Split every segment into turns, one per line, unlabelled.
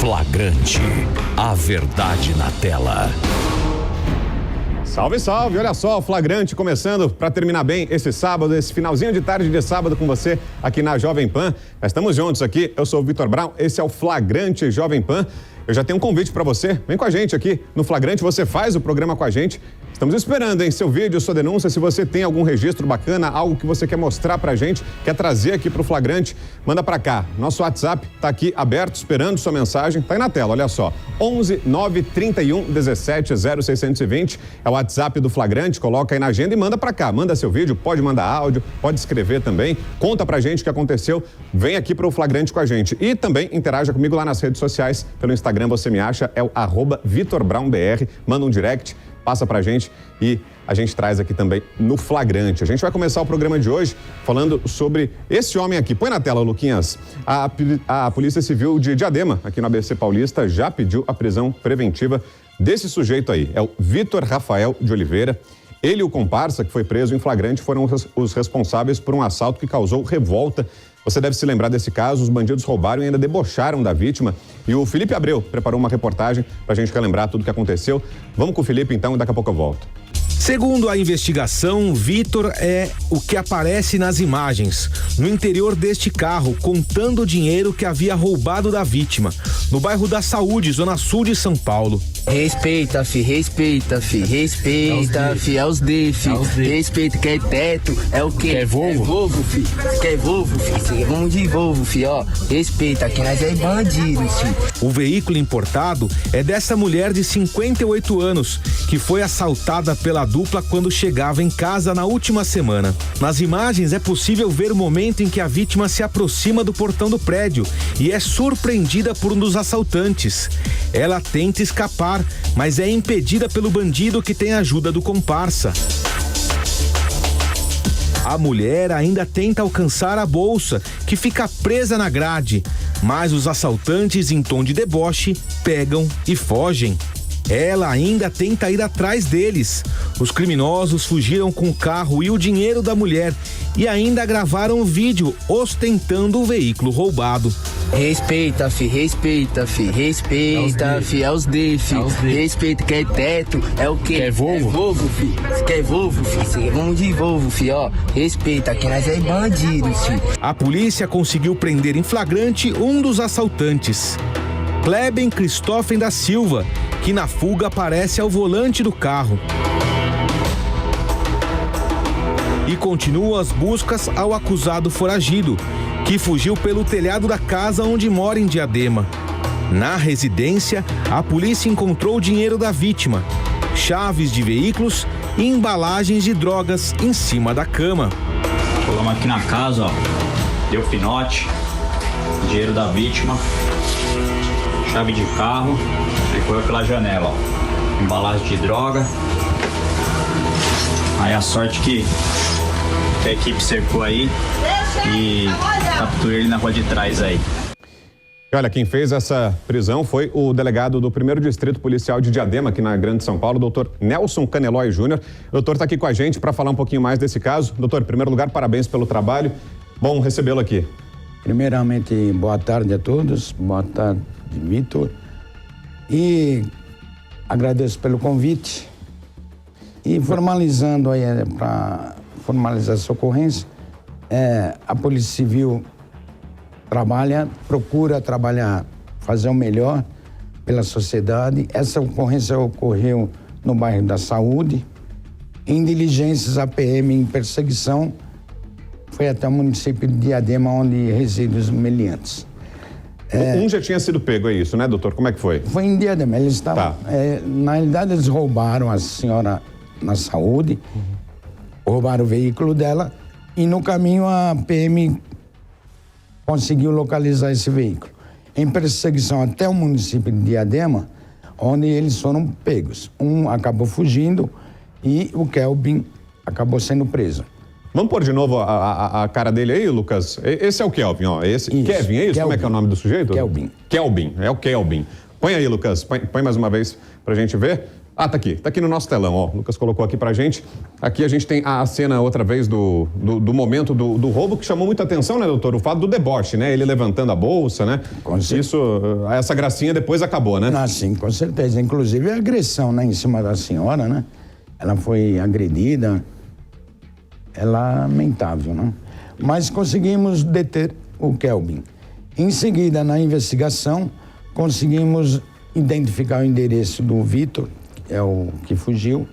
Flagrante, a verdade na tela.
Salve, salve! Olha só, o Flagrante começando para terminar bem esse sábado, esse finalzinho de tarde de sábado com você aqui na Jovem Pan. Nós estamos juntos aqui, eu sou o Vitor Brown, esse é o Flagrante Jovem Pan. Eu já tenho um convite para você, vem com a gente aqui no Flagrante, você faz o programa com a gente. Estamos esperando, hein? Seu vídeo, sua denúncia, se você tem algum registro bacana, algo que você quer mostrar pra gente, quer trazer aqui pro Flagrante, manda pra cá. Nosso WhatsApp tá aqui aberto, esperando sua mensagem, tá aí na tela, olha só. 11 931 17 0620 é o WhatsApp do Flagrante, coloca aí na agenda e manda pra cá. Manda seu vídeo, pode mandar áudio, pode escrever também, conta pra gente o que aconteceu, vem aqui pro Flagrante com a gente. E também interaja comigo lá nas redes sociais, pelo Instagram você me acha, é o @VitorBrownBR, manda um direct, passa pra gente e a gente traz aqui também no Flagrante. A gente vai começar o programa de hoje falando sobre esse homem aqui. Põe na tela, Luquinhas. A Polícia Civil de Diadema, aqui no ABC Paulista, já pediu a prisão preventiva desse sujeito aí. É o Vitor Rafael de Oliveira. Ele e o comparsa, que foi preso em flagrante, foram os responsáveis por um assalto que causou revolta. Você deve se lembrar desse caso, os bandidos roubaram e ainda debocharam da vítima. E o Felipe Abreu preparou uma reportagem pra gente relembrar tudo o que aconteceu. Vamos com o Felipe então e daqui a pouco eu volto.
Segundo a investigação, Vitor é o que aparece nas imagens, no interior deste carro, contando o dinheiro que havia roubado da vítima, no bairro da Saúde, zona sul de São Paulo.
Respeita, fi, respeita, é os D, fi. Respeita, quer teto, é o quê? Quer Volvo, fi. Quer Volvo, fi. Vamos de Volvo, fi, ó. Respeita, aqui nós é bandido, fi.
O veículo importado é dessa mulher de 58 anos, que foi assaltada pela dupla quando chegava em casa na última semana. Nas imagens é possível ver o momento em que a vítima se aproxima do portão do prédio e é surpreendida por um dos assaltantes. Ela tenta escapar, mas é impedida pelo bandido que tem a ajuda do comparsa. A mulher ainda tenta alcançar a bolsa, que fica presa na grade, mas os assaltantes, em tom de deboche, pegam e fogem. Ela ainda tenta ir atrás deles. Os criminosos fugiram com o carro e o dinheiro da mulher e ainda gravaram o vídeo ostentando o veículo roubado.
Respeita, fi, é os D, fi. Respeita, quer teto, é o quê? Quer Volvo, fi. Quer Volvo, fi. Vamos de Volvo, fi, ó. Respeita, aqui nós é bandido, fi.
A polícia conseguiu prender em flagrante um dos assaltantes, Cleben Cristófen da Silva, que na fuga aparece ao volante do carro. E continuam as buscas ao acusado foragido, que fugiu pelo telhado da casa onde mora em Diadema. Na residência, a polícia encontrou o dinheiro da vítima, chaves de veículos e embalagens de drogas em cima da cama.
Colamos aqui na casa, ó, deu pinote, dinheiro da vítima, chave de carro, aí foi pela janela, ó, embalagem de droga. Aí a sorte que a equipe cercou aí e capturou ele na rua de trás aí.
E olha, quem fez essa prisão foi o delegado do 1º Distrito Policial de Diadema, aqui na Grande São Paulo, doutor Nelson Canelói Júnior. O doutor está aqui com a gente para falar um pouquinho mais desse caso. Doutor, em primeiro lugar, parabéns pelo trabalho. Bom recebê-lo aqui.
Primeiramente, boa tarde a todos. Boa tarde, Vitor. E agradeço pelo convite. E formalizando aí, para formalizar essa ocorrência, a Polícia Civil procura trabalhar, fazer o melhor pela sociedade. Essa ocorrência ocorreu no bairro da Saúde. Em diligências, a PM em perseguição foi até o município de Diadema, onde residem os meliantes.
Um já tinha sido pego, é isso, né, doutor? Como é que foi?
Foi em Diadema. Eles estavam... na realidade, eles roubaram a senhora na Saúde, roubaram o veículo dela e no caminho a PM conseguiu localizar esse veículo. Em perseguição até o município de Diadema, onde eles foram pegos. Um acabou fugindo e o Kelvin acabou sendo preso.
Vamos pôr de novo a cara dele aí, Lucas? Esse é o Kelvin, ó. Esse, isso. Kevin, é isso? Kelvin. Como é que é o nome do sujeito?
Kelvin.
Kelvin, é o Kelvin. Põe aí, Lucas. Põe mais uma vez pra gente ver. Ah, tá aqui no nosso telão, ó. O Lucas colocou aqui pra gente. Aqui a gente tem a cena outra vez do momento do roubo, que chamou muita atenção, né, doutor? O fato do deboche, né? Ele levantando a bolsa, né? Essa gracinha depois acabou, né?
Ah, sim, com certeza. Inclusive a agressão, né, em cima da senhora, né? Ela foi agredida. É lamentável, né? Mas conseguimos deter o Kelvin. Em seguida, na investigação, conseguimos identificar o endereço do Vitor, que é o que fugiu.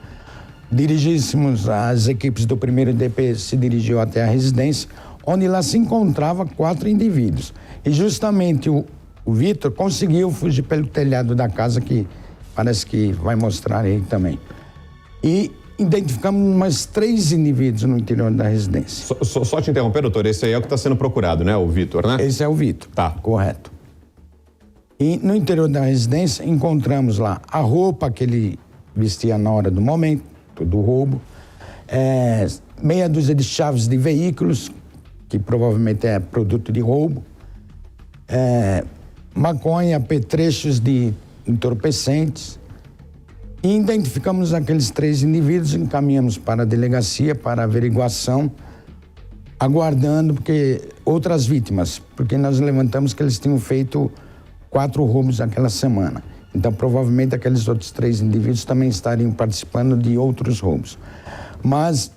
Dirigíssemos, as equipes do 1º DP se dirigiu até a residência, onde lá se encontrava 4 indivíduos. E justamente o Vitor conseguiu fugir pelo telhado da casa, que parece que vai mostrar aí também. E identificamos mais 3 indivíduos no interior da residência.
Só te interromper, doutor, esse aí é o que está sendo procurado, né? O Vitor, né?
Esse é o Vitor.
Tá.
Correto. E no interior da residência encontramos lá a roupa que ele vestia na hora do momento do roubo, meia dúzia de chaves de veículos, que provavelmente é produto de roubo, maconha, apetrechos de entorpecentes. E identificamos aqueles 3 indivíduos, encaminhamos para a delegacia para averiguação, aguardando outras vítimas, porque nós levantamos que eles tinham feito 4 roubos naquela semana. Então, provavelmente, aqueles outros 3 indivíduos também estariam participando de outros roubos. Mas,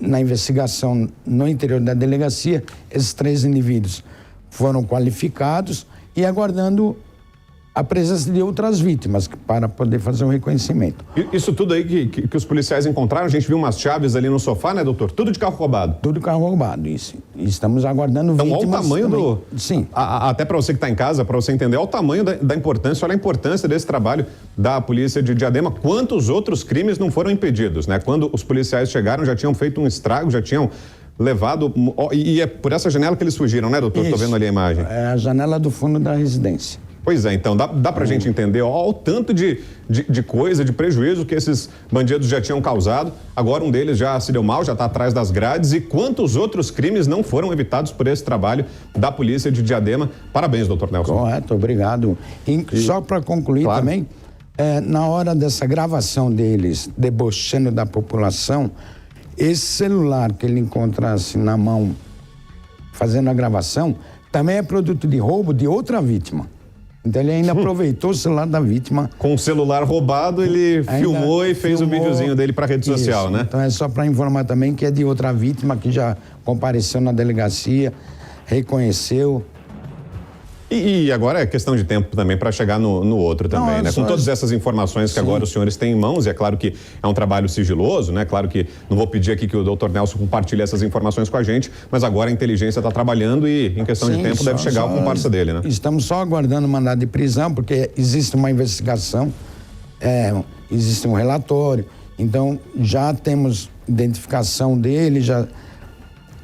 na investigação no interior da delegacia, esses 3 indivíduos foram qualificados e aguardando a presença de outras vítimas para poder fazer um reconhecimento.
Isso tudo aí que os policiais encontraram, a gente viu umas chaves ali no sofá, né, doutor? Tudo de carro roubado.
Tudo de carro roubado, isso. E estamos aguardando vítimas.
Então, olha o tamanho
também. Sim.
Até para você que está em casa, para você entender, olha o tamanho da importância, olha a importância desse trabalho da polícia de Diadema. Quantos outros crimes não foram impedidos, né? Quando os policiais chegaram, já tinham feito um estrago, já tinham levado... E é por essa janela que eles fugiram, né, doutor? Estou vendo ali a imagem.
É a janela do fundo da residência.
Pois é, então dá pra gente entender o tanto de coisa, de prejuízo que esses bandidos já tinham causado. Agora um deles já se deu mal, já está atrás das grades. E quantos outros crimes não foram evitados por esse trabalho da polícia de Diadema? Parabéns, doutor Nelson.
Correto, obrigado. Só para concluir também, na hora dessa gravação deles debochando da população, esse celular que ele encontrasse na mão fazendo a gravação também é produto de roubo de outra vítima. Então ele ainda aproveitou o celular da vítima. Com
o celular roubado, ele filmou e fez o videozinho dele para a rede social, né?
Então é só para informar também que é de outra vítima que já compareceu na delegacia, reconheceu.
E agora é questão de tempo também para chegar no outro também, né? Com todas essas informações que agora os senhores têm em mãos, e é claro que é um trabalho sigiloso, né? Claro que não vou pedir aqui que o doutor Nelson compartilhe essas informações com a gente, mas agora a inteligência está trabalhando e em questão de tempo deve chegar o comparsa dele, né?
Estamos só aguardando o mandado de prisão, porque existe uma investigação, existe um relatório, então já temos identificação dele,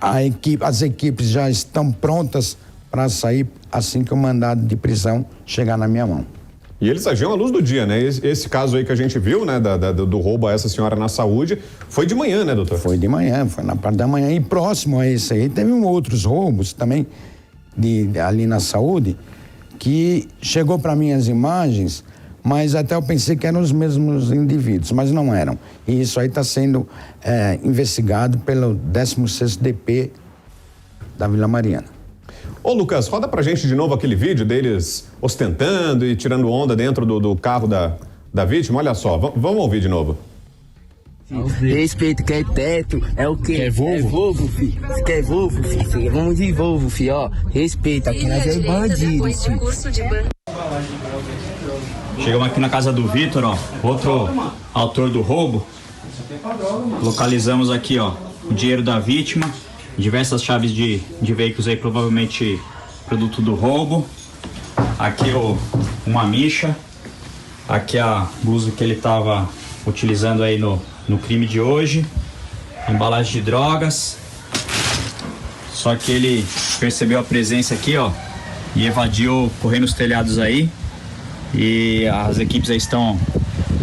as equipes já estão prontas para sair assim que o mandado de prisão chegar na minha mão.
E eles agiam à luz do dia, né? Esse caso aí que a gente viu, né, do roubo a essa senhora na saúde, foi de manhã, né, doutor?
Foi de manhã, foi na parte da manhã. E próximo a esse aí, teve outros roubos também ali na saúde, que chegou para mim as imagens, mas até eu pensei que eram os mesmos indivíduos, mas não eram. E isso aí está sendo investigado pelo 16º DP da Vila Mariana.
Ô Lucas, roda pra gente de novo aquele vídeo deles ostentando e tirando onda dentro do carro da vítima. Olha só, vamos ouvir de novo.
Respeito, quer teto, é o quê? Quer Volvo? É Volvo, filho. Você quer Volvo, filho? Vamos de Volvo, filho, ó. Respeita, aqui nós é bandido, filho.
Chegamos aqui na casa do Vitor, ó, outro autor do roubo. Localizamos aqui, ó, o dinheiro da vítima. Diversas chaves de veículos aí, provavelmente produto do roubo. Aqui uma micha. Aqui a blusa que ele estava utilizando aí no crime de hoje. Embalagem de drogas. Só que ele percebeu a presença aqui, ó, e evadiu correndo os telhados aí. E as equipes aí estão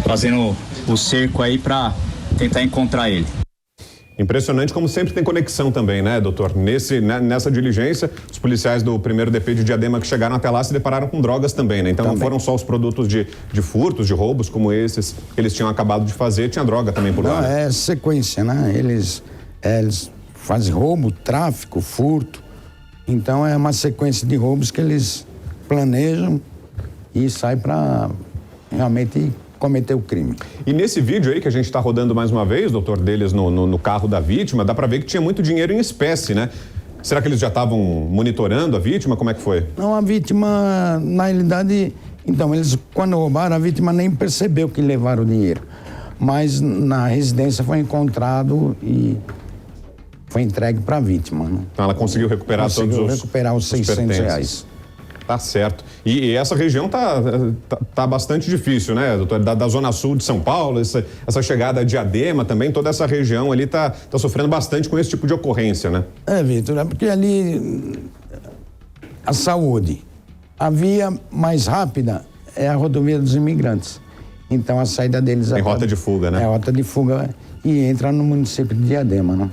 fazendo o cerco aí para tentar encontrar ele.
Impressionante como sempre tem conexão também, né, doutor? Nessa diligência, os policiais do 1º DP de Diadema que chegaram até lá se depararam com drogas também, né? Então não foram só os produtos de furtos, de roubos, como esses que eles tinham acabado de fazer, tinha droga também por lá.
Não, é sequência, né? Eles fazem roubo, tráfico, furto. Então é uma sequência de roubos que eles planejam e saem para realmente cometer o crime.
E nesse vídeo aí que a gente está rodando mais uma vez, doutor, deles no carro da vítima, dá para ver que tinha muito dinheiro em espécie, né? Será que eles já estavam monitorando a vítima? Como é que foi?
Não, a vítima, na realidade, então, eles quando roubaram, a vítima nem percebeu que levaram o dinheiro. Mas na residência foi encontrado e foi entregue para a vítima, né?
Então ela conseguiu recuperar todos
os 600 reais.
Tá certo. E essa região tá bastante difícil, né, doutor? Da zona sul de São Paulo, essa chegada a Diadema também, toda essa região ali tá sofrendo bastante com esse tipo de ocorrência, né?
Vitor, porque ali a saúde, a via mais rápida é a rodovia dos imigrantes. Então a saída deles...
Tem rota de fuga, né?
É rota de fuga e entra no município de Diadema, né?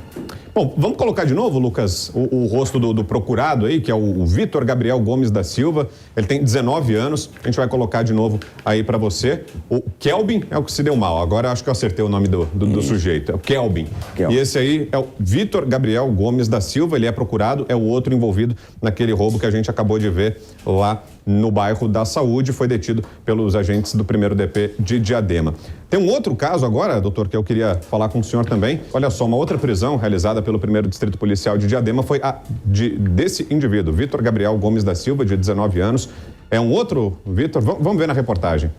Bom, vamos colocar de novo, Lucas, o rosto do procurado aí, que é o Vitor Gabriel Gomes da Silva. Ele tem 19 anos. A gente vai colocar de novo aí para você. O Kelvin é o que se deu mal. Agora acho que eu acertei o nome do sujeito. É o Kelvin. E esse aí é o Vitor Gabriel Gomes da Silva. Ele é procurado, é o outro envolvido naquele roubo que a gente acabou de ver lá no bairro da Saúde. Foi detido pelos agentes do 1º DP de Diadema. Tem um outro caso agora, doutor, que eu queria falar com o senhor também. Olha só, uma outra prisão realizada pelo 1º Distrito Policial de Diadema foi a desse indivíduo, Vitor Gabriel Gomes da Silva, de 19 anos. É um outro Vitor? Vamos ver na reportagem.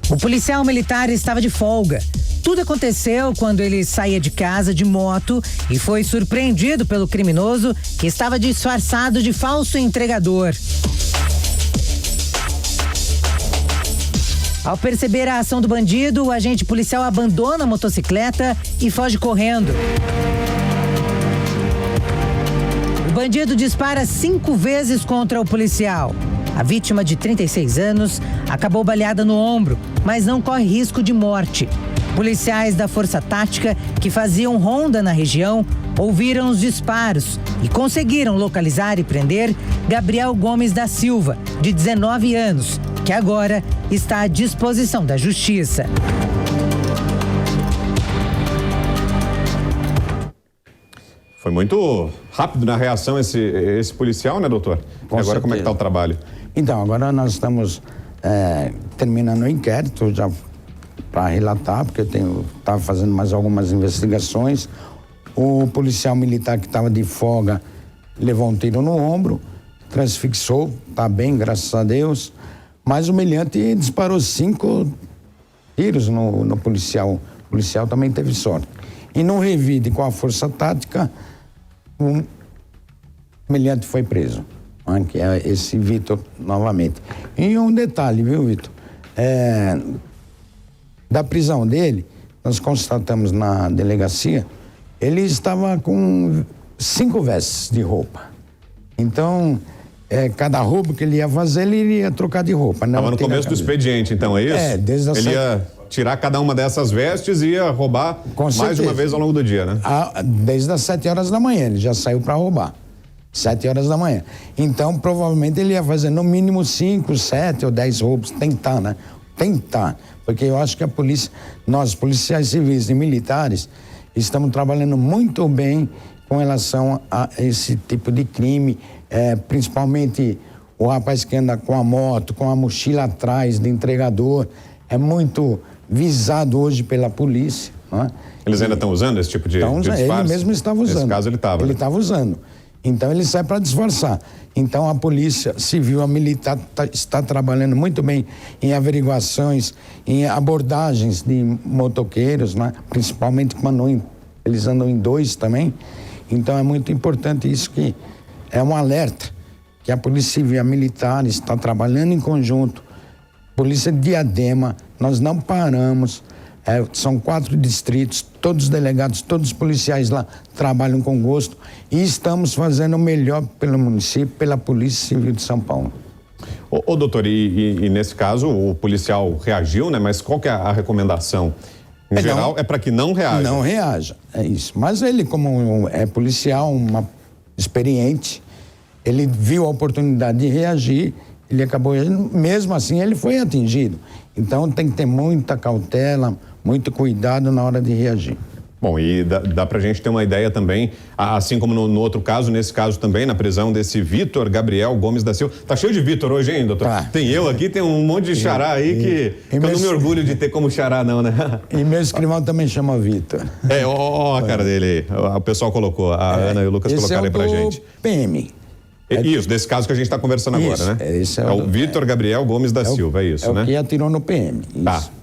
O policial militar estava de folga. Tudo aconteceu quando ele saía de casa de moto e foi surpreendido pelo criminoso que estava disfarçado de falso entregador. Ao perceber a ação do bandido, o agente policial abandona a motocicleta e foge correndo. O bandido dispara 5 vezes contra o policial. A vítima, de 36 anos, acabou baleada no ombro, mas não corre risco de morte. Policiais da Força Tática, que faziam ronda na região, ouviram os disparos e conseguiram localizar e prender Gabriel Gomes da Silva, de 19 anos, que agora está à disposição da Justiça.
Foi muito rápido na reação esse policial, né, doutor? E agora
certeza.
Como é que está o trabalho?
Então, agora nós estamos terminando o inquérito já para relatar, porque eu estava fazendo mais algumas investigações. O policial militar que estava de folga levou um tiro no ombro, transfixou, está bem, graças a Deus. Mas o meliante disparou 5 tiros no policial. O policial também teve sorte. E no revide com a Força Tática, o meliante foi preso, que é esse Vitor novamente. E um detalhe, viu, Vitor? Da prisão dele, nós constatamos na delegacia, ele estava com 5 vestes de roupa. Então, cada roubo que ele ia fazer, ele iria trocar de roupa.
Estava no começo do expediente, então, é isso?
Desde
ele ia tirar cada uma dessas vestes e ia roubar mais de uma vez ao longo do dia, né?
Desde as 7 horas da manhã, ele já saiu para roubar. 7 horas da manhã. Então, provavelmente, ele ia fazer no mínimo 5, 7 ou 10 roubos. Tentar, né? Tentar. Porque eu acho que a polícia, nós, policiais civis e militares, estamos trabalhando muito bem com relação a esse tipo de crime, principalmente o rapaz que anda com a moto, com a mochila atrás de entregador, é muito visado hoje pela polícia. Não é?
Eles ainda estão usando esse tipo de disfarce?
Ele mesmo estava usando.
Nesse caso ele estava.
Ele estava usando. Então ele sai para disfarçar. Então a polícia civil, a militar está trabalhando muito bem em averiguações, em abordagens de motoqueiros, né? Principalmente quando eles andam em 2 também. Então é muito importante isso, que é um alerta que a Polícia Civil e a Militar está trabalhando em conjunto. Polícia de Diadema, nós não paramos. São 4 distritos, todos os delegados, todos os policiais lá trabalham com gosto e estamos fazendo o melhor pelo município, pela Polícia Civil de São Paulo.
Doutor, e nesse caso o policial reagiu, né? Mas qual que é a recomendação? Em geral, é para que não reaja.
Não reaja, é isso. Mas ele, como é policial, experiente, ele viu a oportunidade de reagir, ele acabou, mesmo assim, ele foi atingido. Então, tem que ter muita cautela, muito cuidado na hora de reagir.
Bom, e dá pra gente ter uma ideia também, assim como no outro caso, nesse caso também, na prisão desse Vitor Gabriel Gomes da Silva. Tá cheio de Vitor hoje, hein, doutor?
Tá.
Tem eu aqui, tem um monte de xará aí que eu não me orgulho de ter como xará, não, né?
E meu escrivão também chama Vitor.
Ó a cara dele aí. O pessoal colocou, a Ana e o Lucas colocaram aí pra gente.
PM.
Isso, desse caso que a gente está conversando agora, né?
Esse
é o Vitor Gabriel Gomes da Silva, é isso, né?
É o que atirou no PM.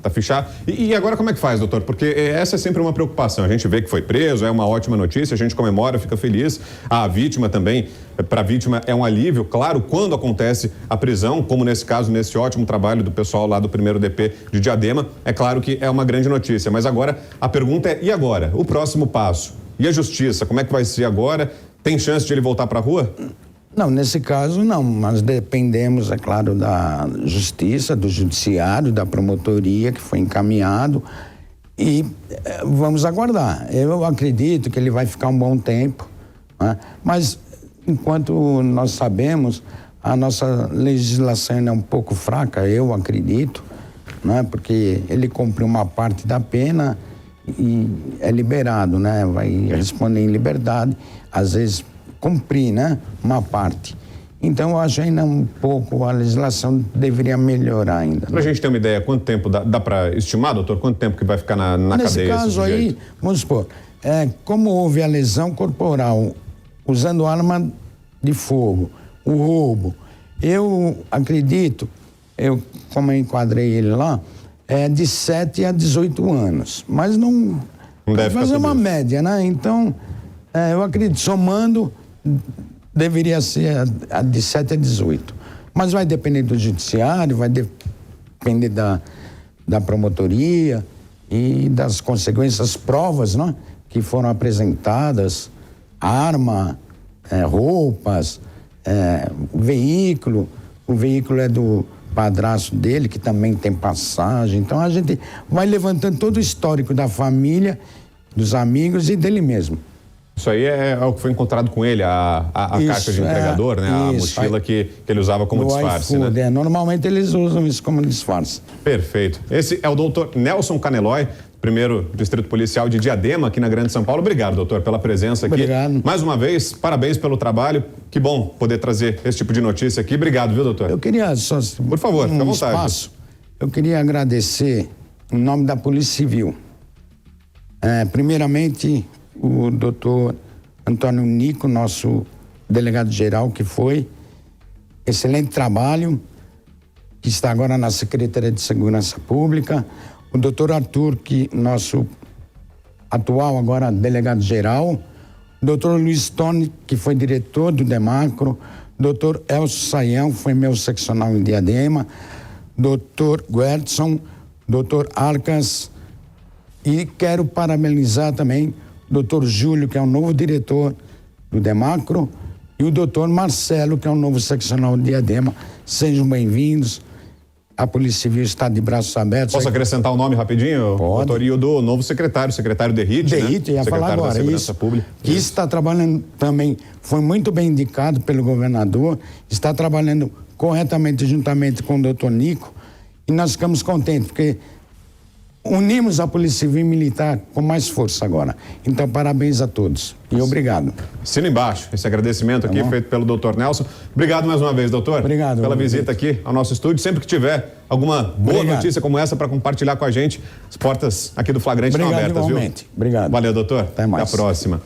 Tá fechado. E agora como é que faz, doutor? Porque essa é sempre uma preocupação. A gente vê que foi preso, é uma ótima notícia, a gente comemora, fica feliz. A vítima também, para a vítima é um alívio, claro, quando acontece a prisão, como nesse caso, nesse ótimo trabalho do pessoal lá do 1º DP de Diadema, é claro que é uma grande notícia. Mas agora, a pergunta é, e agora? O próximo passo? E a justiça? Como é que vai ser agora? Tem chance de ele voltar para a rua?
Não, nesse caso não, mas dependemos, é claro, da justiça, do judiciário, da promotoria que foi encaminhado e vamos aguardar. Eu acredito que ele vai ficar um bom tempo, né? Mas enquanto nós sabemos, a nossa legislação é um pouco fraca, eu acredito, né? Porque ele cumpriu uma parte da pena e é liberado, né? Vai responder em liberdade, às vezes cumprir, né, uma parte. Então, eu acho ainda um pouco, a legislação deveria melhorar ainda.
Pra gente ter uma ideia, quanto tempo dá para estimar, doutor? Quanto tempo que vai ficar na
Nesse
cadeia?
Nesse caso aí, vamos supor, como houve a lesão corporal, usando arma de fogo, o roubo, eu acredito, como eu enquadrei ele lá, de 7 a 18 anos. Mas não deve fazer uma média, né? Então, eu acredito, somando, deveria ser a de 7 a 18. Mas vai depender do judiciário, vai depender da promotoria e das consequências, provas, né, que foram apresentadas, arma, roupas, o veículo é do padrasto dele, que também tem passagem. Então a gente vai levantando todo o histórico da família, dos amigos e dele mesmo.
Isso aí é o que foi encontrado com ele, a caixa de entregador, né? A mochila que ele usava como disfarce,
iFood,
né?
Normalmente eles usam isso como disfarce.
Perfeito. Esse é o doutor Nelson Canelói, 1º Distrito Policial de Diadema, aqui na Grande São Paulo. Obrigado, doutor, pela presença aqui.
Obrigado.
Mais uma vez, parabéns pelo trabalho. Que bom poder trazer esse tipo de notícia aqui. Obrigado, viu, doutor?
Eu queria só...
Por favor, fica à vontade.
Espaço. Eu queria agradecer em nome da Polícia Civil. Primeiramente, o doutor Antônio Nico, nosso delegado-geral, que foi excelente trabalho, que está agora na Secretaria de Segurança Pública. O doutor Arthur, que nosso atual agora delegado-geral. O doutor Luiz Tony, que foi diretor do Demacro. Doutor Elcio Saião, foi meu seccional em Diadema. Doutor Guertson, doutor Arcas. E quero parabenizar também o doutor Júlio, que é o novo diretor do Demacro, e o doutor Marcelo, que é o novo seccional de Diadema. Sejam bem-vindos. A Polícia Civil está de braços abertos.
Posso acrescentar um nome rapidinho?
Pode.
Doutor, e o do novo secretário Derrite, né?
Derrite, ia falar agora,
da Segurança
isso.
Pública.
Que está trabalhando também, foi muito bem indicado pelo governador, está trabalhando corretamente juntamente com o doutor Nico, e nós ficamos contentes, porque unimos a Polícia Civil e Militar com mais força agora. Então, parabéns a todos e obrigado.
Assina embaixo esse agradecimento aqui feito pelo doutor Nelson. Obrigado mais uma vez, doutor.
Obrigado.
Pela visita aqui ao nosso estúdio. Sempre que tiver alguma boa notícia como essa para compartilhar com a gente, as portas aqui do Flagrante estão abertas,
igualmente.
Viu?
Obrigado.
Valeu, doutor.
Até mais.
Até a próxima.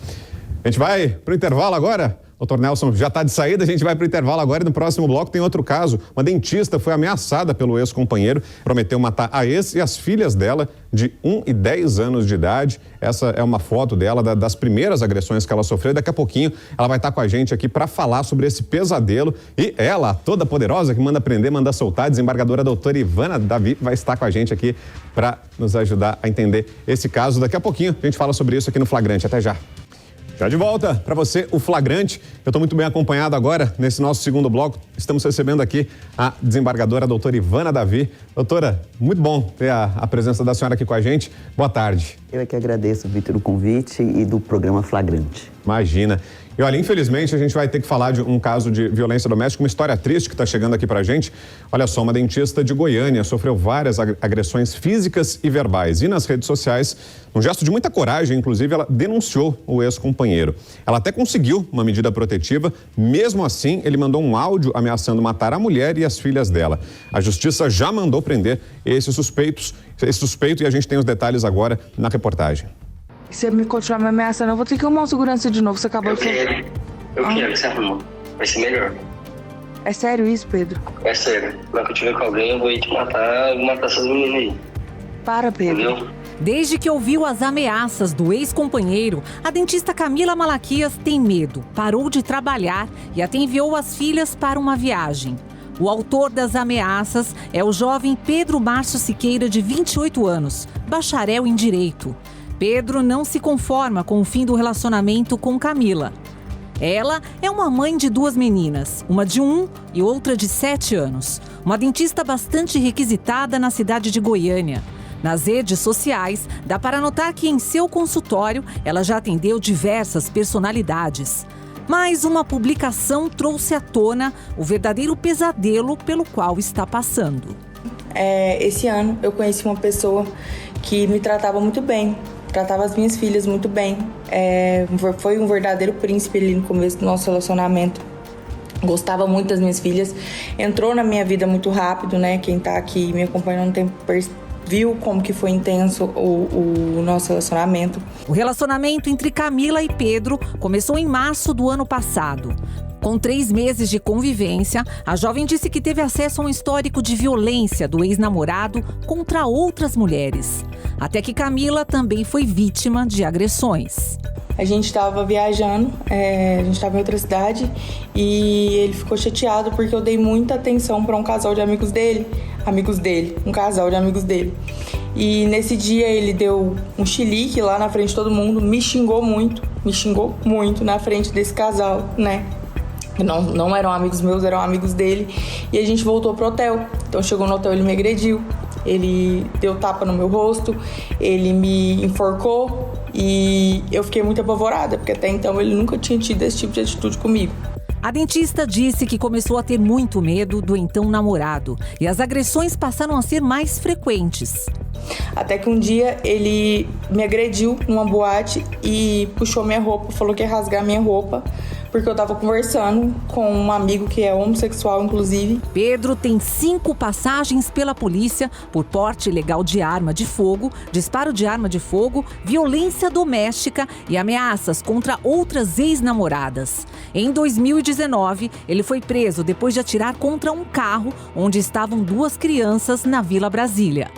A gente vai pro intervalo agora. O doutor Nelson já está de saída, a gente vai para o intervalo agora e no próximo bloco tem outro caso. Uma dentista foi ameaçada pelo ex-companheiro, prometeu matar a ex e as filhas dela de 1 e 10 anos de idade. Essa é uma foto dela, das primeiras agressões que ela sofreu. Daqui a pouquinho ela vai estar com a gente aqui para falar sobre esse pesadelo. E ela, toda poderosa, que manda prender, manda soltar, a desembargadora doutora Ivana Davi, vai estar com a gente aqui para nos ajudar a entender esse caso. Daqui a pouquinho a gente fala sobre isso aqui no Flagrante. Até já. Já de volta para você o flagrante. Eu estou muito bem acompanhado agora nesse nosso segundo bloco. Estamos recebendo aqui a desembargadora doutora Ivana Davi. Doutora, muito bom ter a presença da senhora aqui com a gente. Boa tarde.
Eu é que agradeço, Vitor, o convite e do programa Flagrante.
Imagina. E olha, infelizmente a gente vai ter que falar de um caso de violência doméstica, uma história triste que está chegando aqui pra gente. Olha só, uma dentista de Goiânia sofreu várias agressões físicas e verbais. E nas redes sociais, num gesto de muita coragem, inclusive, ela denunciou o ex-companheiro. Ela até conseguiu uma medida protetiva, mesmo assim, ele mandou um áudio ameaçando matar a mulher e as filhas dela. A justiça já mandou prender esse suspeito, e a gente tem os detalhes agora na reportagem.
Se você me continuar me ameaçando, eu vou ter que arrumar um segurança de novo. Você acabou de fazer.
Eu quero que você arruma. Vai ser melhor.
É sério isso, Pedro?
É sério. Na que eu tiver com alguém, eu vou ir te matar, vou matar essas meninas aí.
Para, Pedro.
Entendeu?
Desde que ouviu as ameaças do ex-companheiro, a dentista Camila Malaquias tem medo, parou de trabalhar e até enviou as filhas para uma viagem. O autor das ameaças é o jovem Pedro Márcio Siqueira, de 28 anos, bacharel em Direito. Pedro não se conforma com o fim do relacionamento com Camila. Ela é uma mãe de 2 meninas, uma de 1 e outra de 7 anos. Uma dentista bastante requisitada na cidade de Goiânia. Nas redes sociais, dá para notar que em seu consultório ela já atendeu diversas personalidades. Mas uma publicação trouxe à tona o verdadeiro pesadelo pelo qual está passando.
Esse ano eu conheci uma pessoa que me tratava muito bem. Tratava as minhas filhas muito bem. Foi um verdadeiro príncipe ali no começo do nosso relacionamento. Gostava muito das minhas filhas. Entrou na minha vida muito rápido, né? Quem tá aqui me acompanhando um tempo viu como que foi intenso o nosso relacionamento.
O relacionamento entre Camila e Pedro começou em março do ano passado. Com 3 meses de convivência, a jovem disse que teve acesso a um histórico de violência do ex-namorado contra outras mulheres. Até que Camila também foi vítima de agressões.
A gente estava viajando, a gente estava em outra cidade e ele ficou chateado porque eu dei muita atenção para um casal de amigos dele, um casal de amigos dele. E nesse dia ele deu um chilique lá na frente de todo mundo, me xingou muito na frente desse casal, né? Não eram amigos meus, eram amigos dele. E a gente voltou pro hotel. Então chegou no hotel, ele me agrediu. Ele deu tapa no meu rosto. Ele me enforcou. E eu fiquei muito apavorada, porque até então ele nunca tinha tido esse tipo de atitude comigo.
A dentista disse que começou a ter muito medo do então namorado. E as agressões passaram a ser mais frequentes.
Até que um dia ele me agrediu numa boate e puxou minha roupa, falou que ia rasgar minha roupa, porque eu tava conversando com um amigo que é homossexual, inclusive.
Pedro tem 5 passagens pela polícia por porte ilegal de arma de fogo, disparo de arma de fogo, violência doméstica e ameaças contra outras ex-namoradas. Em 2019, ele foi preso depois de atirar contra um carro onde estavam 2 crianças na Vila Brasília.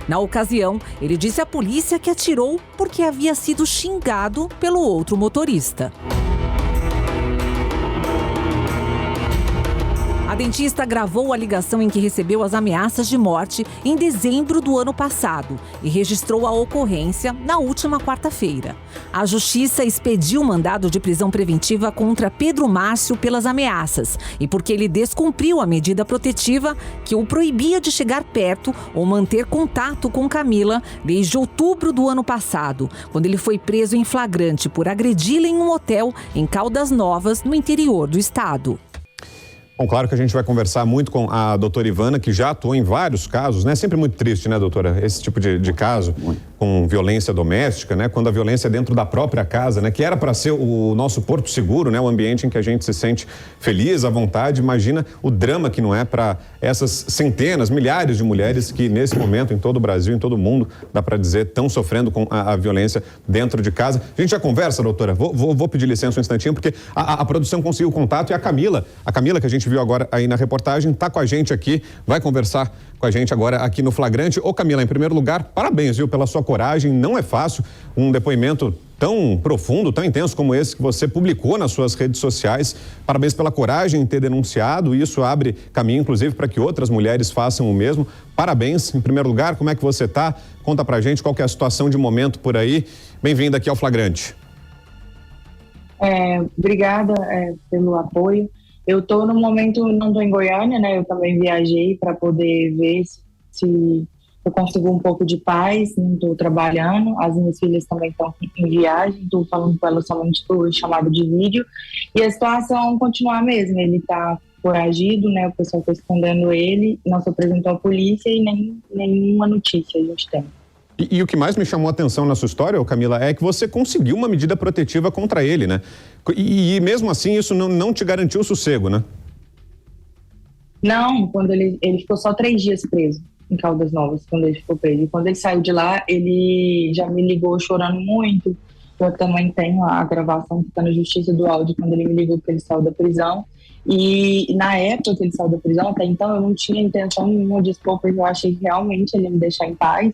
Na ocasião, ele disse à polícia que atirou porque havia sido xingado pelo outro motorista. A dentista gravou a ligação em que recebeu as ameaças de morte em dezembro do ano passado e registrou a ocorrência na última quarta-feira. A justiça expediu mandado de prisão preventiva contra Pedro Márcio pelas ameaças e porque ele descumpriu a medida protetiva que o proibia de chegar perto ou manter contato com Camila desde outubro do ano passado, quando ele foi preso em flagrante por agredi-la em um hotel em Caldas Novas, no interior do estado.
Bom, claro que a gente vai conversar muito com a doutora Ivana, que já atuou em vários casos, né? Sempre muito triste, né, doutora? Esse tipo de caso com violência doméstica, né? Quando a violência é dentro da própria casa, né? Que era para ser o nosso porto seguro, né? O ambiente em que a gente se sente feliz, à vontade. Imagina o drama que não é para essas centenas, milhares de mulheres que nesse momento, em todo o Brasil, em todo o mundo, dá para dizer, estão sofrendo com a violência dentro de casa. A gente já conversa, doutora? Vou pedir licença um instantinho, porque a produção conseguiu o contato e a Camila que a gente viu agora aí na reportagem, está com a gente aqui, vai conversar com a gente agora aqui no Flagrante. Ô Camila, em primeiro lugar, parabéns, viu, pela sua coragem. Não é fácil um depoimento tão profundo, tão intenso como esse que você publicou nas suas redes sociais. Parabéns pela coragem em ter denunciado. Isso abre caminho, inclusive, para que outras mulheres façam o mesmo. Parabéns. Em primeiro lugar, como é que você está? Conta pra gente qual que é a situação de momento por aí. Bem-vinda aqui ao Flagrante.
Obrigada pelo apoio. Eu tô no momento, não tô em Goiânia, né? Eu também viajei para poder ver se eu consigo um pouco de paz, não estou trabalhando, as minhas filhas também estão em viagem, estou falando com elas somente por chamada de vídeo, e a situação continua a mesma, ele está foragido, né, o pessoal está escondendo ele, não se apresentou à polícia e nenhuma notícia a gente tem.
E o que mais me chamou a atenção na sua história, Camila, é que você conseguiu uma medida protetiva contra ele, né? E mesmo assim isso não te garantiu sossego, né?
Não, quando ele ficou só 3 dias preso em Caldas Novas, quando ele ficou preso. E quando ele saiu de lá, ele já me ligou chorando muito. Eu também tenho a gravação que está na Justiça do áudio, quando ele me ligou que ele saiu da prisão. E na época que ele saiu da prisão, até então eu não tinha intenção nenhuma de expor, porque eu achei que realmente ele ia me deixar em paz.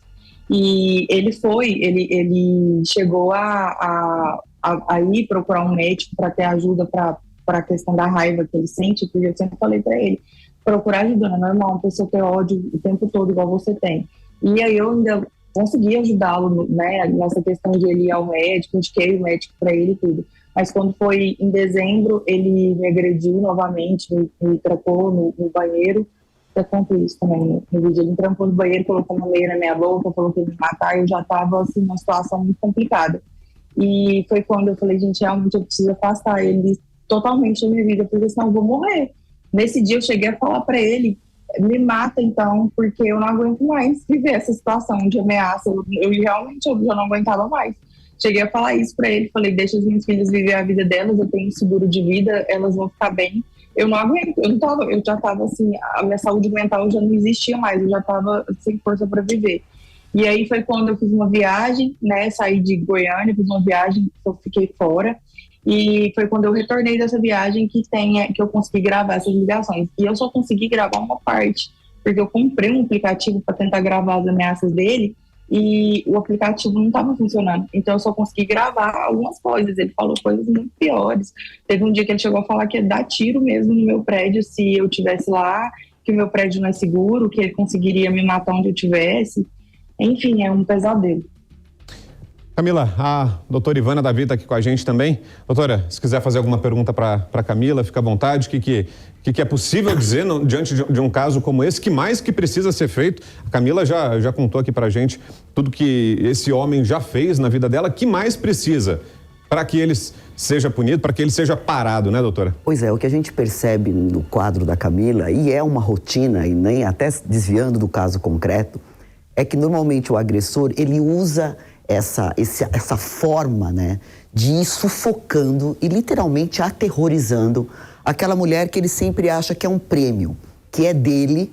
E ele chegou a ir procurar um médico para ter ajuda para a questão da raiva que ele sente, porque eu sempre falei para ele, procurar ajuda, não é normal uma pessoa ter ódio o tempo todo igual você tem. E aí eu ainda consegui ajudá-lo, né, nessa questão de ele ir ao médico, indiquei o médico para ele e tudo. Mas quando foi em dezembro, ele me agrediu novamente, me trancou no banheiro. Eu conto isso também no vídeo. Ele me trancou no banheiro, colocou uma meia na minha boca, falou que ia me matar, e eu já estava assim, numa situação muito complicada. E foi quando eu falei, gente, realmente eu preciso afastar ele totalmente da minha vida, porque senão eu vou morrer. Nesse dia eu cheguei a falar para ele, me mata então, porque eu não aguento mais viver essa situação de ameaça. Eu realmente já não aguentava mais. Cheguei a falar isso para ele, falei, deixa as minhas filhas viver a vida delas, eu tenho seguro de vida, elas vão ficar bem. Eu não aguento, eu já estava assim, a minha saúde mental já não existia mais, eu já estava sem força para viver. E aí foi quando eu fiz uma viagem, né, saí de Goiânia, fiz uma viagem que eu fiquei fora. E foi quando eu retornei dessa viagem que eu consegui gravar essas ligações. E eu só consegui gravar uma parte, porque eu comprei um aplicativo para tentar gravar as ameaças dele e o aplicativo não estava funcionando. Então eu só consegui gravar algumas coisas. Ele falou coisas muito piores. Teve um dia que ele chegou a falar que ia dar tiro mesmo no meu prédio se eu estivesse lá, que o meu prédio não é seguro, que ele conseguiria me matar onde eu estivesse. Enfim, é um pesadelo.
Camila, a doutora Ivana Davi está aqui com a gente também. Doutora, se quiser fazer alguma pergunta para Camila, fica à vontade. O que é possível dizer diante de um caso como esse? Que mais que precisa ser feito? A Camila já contou aqui para a gente tudo que esse homem já fez na vida dela. Que mais precisa para que ele seja punido, para que ele seja parado, né, doutora?
Pois é, o que a gente percebe no quadro da Camila, e é uma rotina, e nem até desviando do caso concreto, é que normalmente o agressor, ele usa essa forma, né, de ir sufocando e literalmente aterrorizando aquela mulher que ele sempre acha que é um prêmio, que é dele,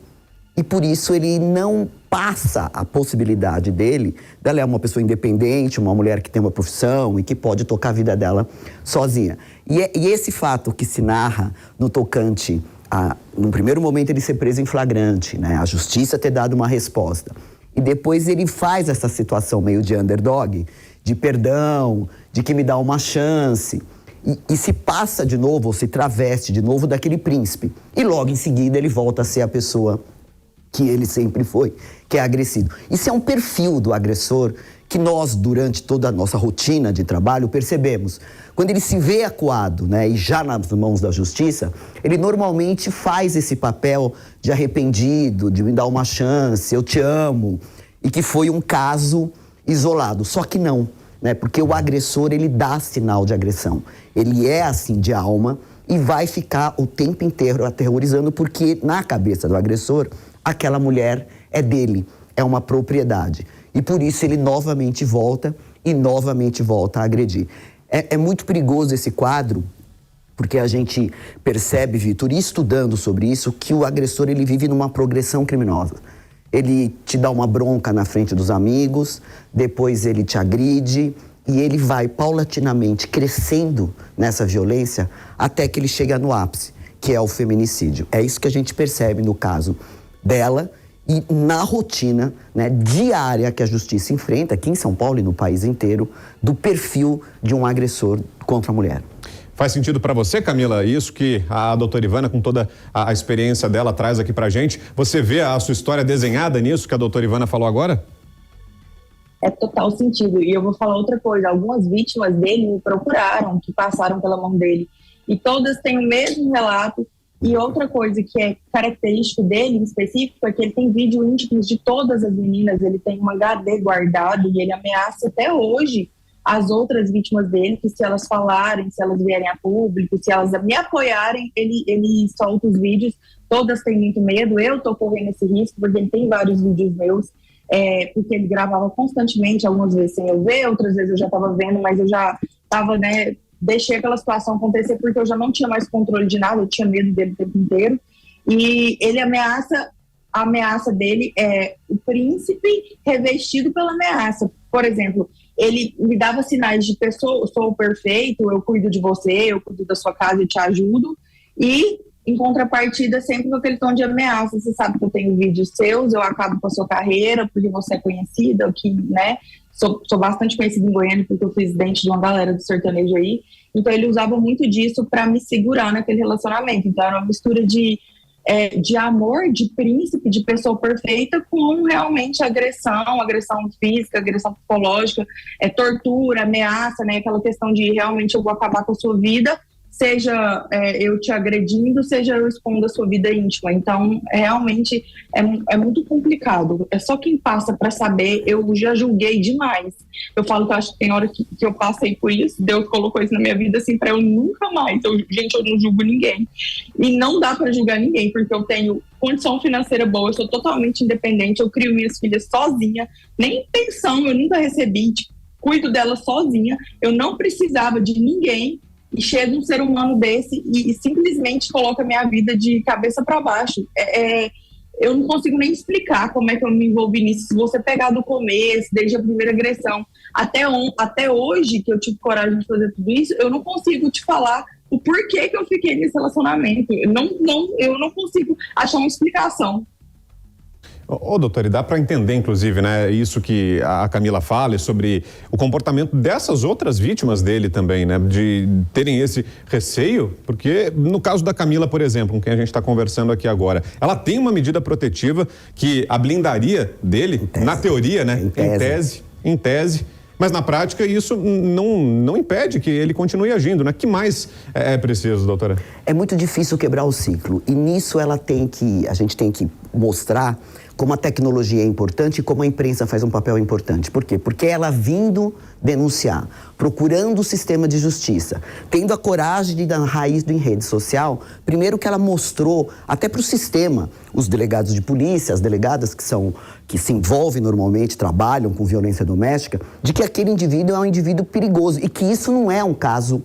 e por isso ele não passa a possibilidade dela é uma pessoa independente, uma mulher que tem uma profissão e que pode tocar a vida dela sozinha. E esse fato que se narra no tocante no primeiro momento ele ser preso em flagrante, né, a justiça ter dado uma resposta. E depois ele faz essa situação meio de underdog, de perdão, de que me dá uma chance. E se passa de novo, ou se traveste de novo daquele príncipe. E logo em seguida ele volta a ser a pessoa que ele sempre foi, que é agressivo. Isso é um perfil do agressor que nós, durante toda a nossa rotina de trabalho, percebemos. Quando ele se vê acuado, né, e já nas mãos da justiça, ele normalmente faz esse papel de arrependido, de me dar uma chance, eu te amo, e que foi um caso isolado. Só que não, né, porque o agressor, ele dá sinal de agressão. Ele é assim de alma e vai ficar o tempo inteiro aterrorizando, porque na cabeça do agressor, aquela mulher é dele, é uma propriedade. E por isso ele novamente volta a agredir. É muito perigoso esse quadro, porque a gente percebe, Vitor, estudando sobre isso, que o agressor ele vive numa progressão criminosa. Ele te dá uma bronca na frente dos amigos, depois ele te agride e ele vai paulatinamente crescendo nessa violência até que ele chega no ápice, que é o feminicídio. É isso que a gente percebe no caso dela e na rotina, né, diária que a justiça enfrenta aqui em São Paulo e no país inteiro, do perfil de um agressor contra a mulher.
Faz sentido para você, Camila, isso que a doutora Ivana, com toda a experiência dela, traz aqui pra gente? Você vê a sua história desenhada nisso que a doutora Ivana falou agora?
total sentido. E eu vou falar outra coisa, algumas vítimas dele me procuraram, que passaram pela mão dele, e todas têm o mesmo relato. E outra coisa que é característico dele, em específico, é que ele tem vídeo íntimos de todas as meninas, ele tem um HD guardado e ele ameaça até hoje as outras vítimas dele, que se elas falarem, se elas vierem a público, se elas me apoiarem, ele solta os vídeos. Todas têm muito medo, eu tô correndo esse risco, porque ele tem vários vídeos meus, porque ele gravava constantemente, algumas vezes sem eu ver, outras vezes eu já estava vendo, mas eu já estava, né, deixei aquela situação acontecer porque eu já não tinha mais controle de nada, eu tinha medo dele o tempo inteiro. E ele a ameaça dele é o príncipe revestido pela ameaça. Por exemplo, ele me dava sinais de pessoa, eu sou perfeito, eu cuido de você, eu cuido da sua casa e te ajudo. E, em contrapartida, sempre com aquele tom de ameaça. Você sabe que eu tenho vídeos seus, eu acabo com a sua carreira porque você é conhecida, que, né? Sou bastante conhecida em Goiânia porque eu fiz dente de uma galera do sertanejo aí. Então ele usava muito disso para me segurar naquele relacionamento. Então era uma mistura de amor, de príncipe, de pessoa perfeita, com realmente agressão física, agressão psicológica, tortura, ameaça, né? Aquela questão de realmente eu vou acabar com a sua vida, seja eu te agredindo, seja eu expondo a sua vida íntima. Então, realmente, é muito complicado. É só quem passa para saber. Eu já julguei demais. Eu falo que eu acho que tem hora que eu passei por isso, Deus colocou isso na minha vida, assim, para eu nunca mais. Gente, eu não julgo ninguém. E não dá para julgar ninguém, porque eu tenho condição financeira boa, eu sou totalmente independente, eu crio minhas filhas sozinha, nem pensão eu nunca recebi, cuido delas sozinha, eu não precisava de ninguém. E chega um ser humano desse e simplesmente coloca a minha vida de cabeça para baixo. Eu não consigo nem explicar como é que eu me envolvi nisso. Se você pegar do começo, desde a primeira agressão, até hoje que eu tive coragem de fazer tudo isso, eu não consigo te falar o porquê que eu fiquei nesse relacionamento. Eu não consigo achar uma explicação.
Doutor, e dá para entender, inclusive, né, isso que a Camila fala sobre o comportamento dessas outras vítimas dele também, né, de terem esse receio, porque no caso da Camila, por exemplo, com quem a gente está conversando aqui agora, ela tem uma medida protetiva que a blindaria dele, na teoria, né, em tese, mas na prática isso não impede que ele continue agindo, né? O que mais é preciso, doutora?
É muito difícil quebrar o ciclo e nisso a gente tem que mostrar como a tecnologia é importante e como a imprensa faz um papel importante. Por quê? Porque ela vindo denunciar, procurando o sistema de justiça, tendo a coragem de dar raiz em rede social, primeiro que ela mostrou até para o sistema, os delegados de polícia, as delegadas que se envolvem normalmente, trabalham com violência doméstica, de que aquele indivíduo é um indivíduo perigoso e que isso não é um caso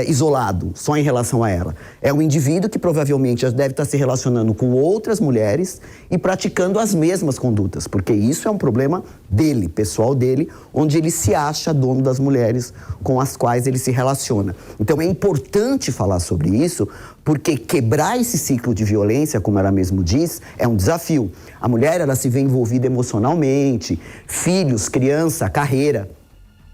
isolado, só em relação a ela. É um indivíduo que provavelmente já deve estar se relacionando com outras mulheres e praticando as mesmas condutas, porque isso é um problema dele, pessoal dele, onde ele se acha dono das mulheres com as quais ele se relaciona. Então é importante falar sobre isso, porque quebrar esse ciclo de violência, como ela mesmo diz, é um desafio. A mulher, ela se vê envolvida emocionalmente, filhos, criança, carreira,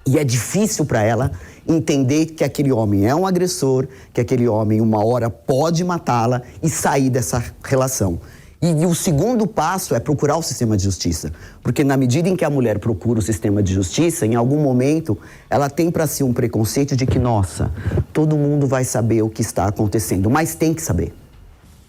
e é difícil para ela entender que aquele homem é um agressor, que aquele homem uma hora pode matá-la e sair dessa relação. E o segundo passo é procurar o sistema de justiça, porque na medida em que a mulher procura o sistema de justiça, em algum momento ela tem para si um preconceito de que, nossa, todo mundo vai saber o que está acontecendo, mas tem que saber.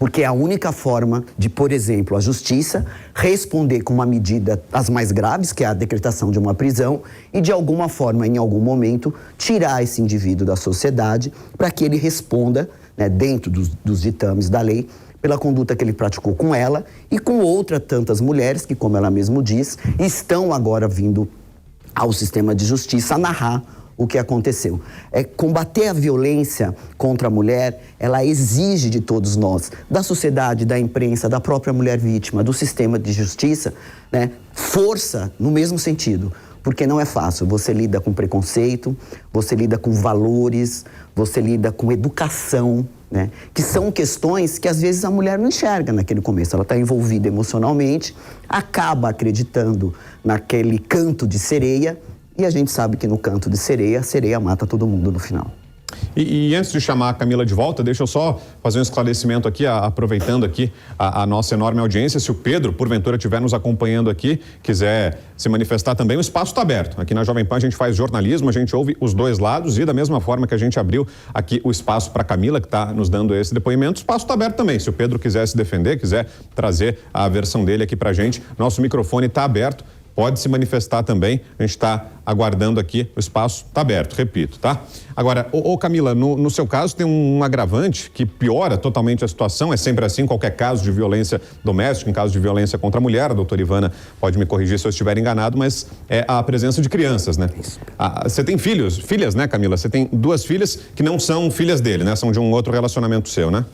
Porque é a única forma de, por exemplo, a justiça responder com uma medida as mais graves, que é a decretação de uma prisão, e de alguma forma, em algum momento, tirar esse indivíduo da sociedade para que ele responda, né, dentro dos ditames da lei, pela conduta que ele praticou com ela e com outras tantas mulheres que, como ela mesmo diz, estão agora vindo ao sistema de justiça narrar o que aconteceu. Combater a violência contra a mulher, ela exige de todos nós, da sociedade, da imprensa, da própria mulher vítima, do sistema de justiça, né, força no mesmo sentido, porque não é fácil. Você lida com preconceito, você lida com valores, você lida com educação, né, que são questões que às vezes a mulher não enxerga naquele começo. Ela está envolvida emocionalmente, acaba acreditando naquele canto de sereia, e a gente sabe que no canto de sereia, a sereia mata todo mundo no final.
E antes de chamar a Camila de volta, deixa eu só fazer um esclarecimento aqui, aproveitando aqui a nossa enorme audiência. Se o Pedro, porventura, estiver nos acompanhando aqui, quiser se manifestar também, o espaço está aberto. Aqui na Jovem Pan a gente faz jornalismo, a gente ouve os dois lados e da mesma forma que a gente abriu aqui o espaço para a Camila, que está nos dando esse depoimento, o espaço está aberto também. Se o Pedro quiser se defender, quiser trazer a versão dele aqui para a gente, nosso microfone está aberto. Pode se manifestar também, a gente está aguardando aqui, o espaço está aberto, repito, tá? Agora, Camila, no seu caso tem um agravante que piora totalmente a situação, é sempre assim, qualquer caso de violência doméstica, em caso de violência contra a mulher, a doutora Ivana pode me corrigir se eu estiver enganado, mas é a presença de crianças, né? Você tem filhas, né, Camila? Você tem 2 filhas que não são filhas dele, né? São de um outro relacionamento seu, né?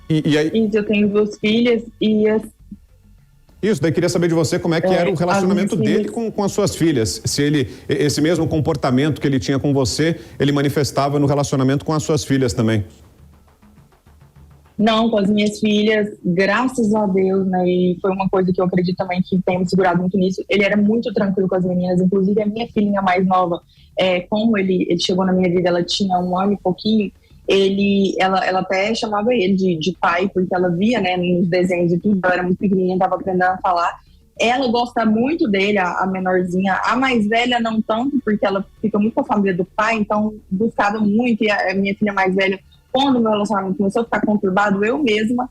E aí...
Isso, eu tenho 2 filhas e
Isso, daí queria saber de você como é que era o relacionamento dele com as suas filhas. Se ele, esse mesmo comportamento que ele tinha com você, ele manifestava no relacionamento com as suas filhas também.
Não, com as minhas filhas, graças a Deus, né, e foi uma coisa que eu acredito também que tem me segurado muito nisso, ele era muito tranquilo com as meninas, inclusive a minha filhinha mais nova, como ele chegou na minha vida, ela tinha 1 ano e pouquinho, ela até chamava ele de pai, porque ela via, né, nos desenhos e tudo, ela era muito pequenininha, estava aprendendo a falar. Ela gosta muito dele, a menorzinha. A mais velha não tanto, porque ela fica muito com a família do pai, então buscava muito. E a minha filha mais velha, quando o meu relacionamento começou a ficar conturbado, eu mesma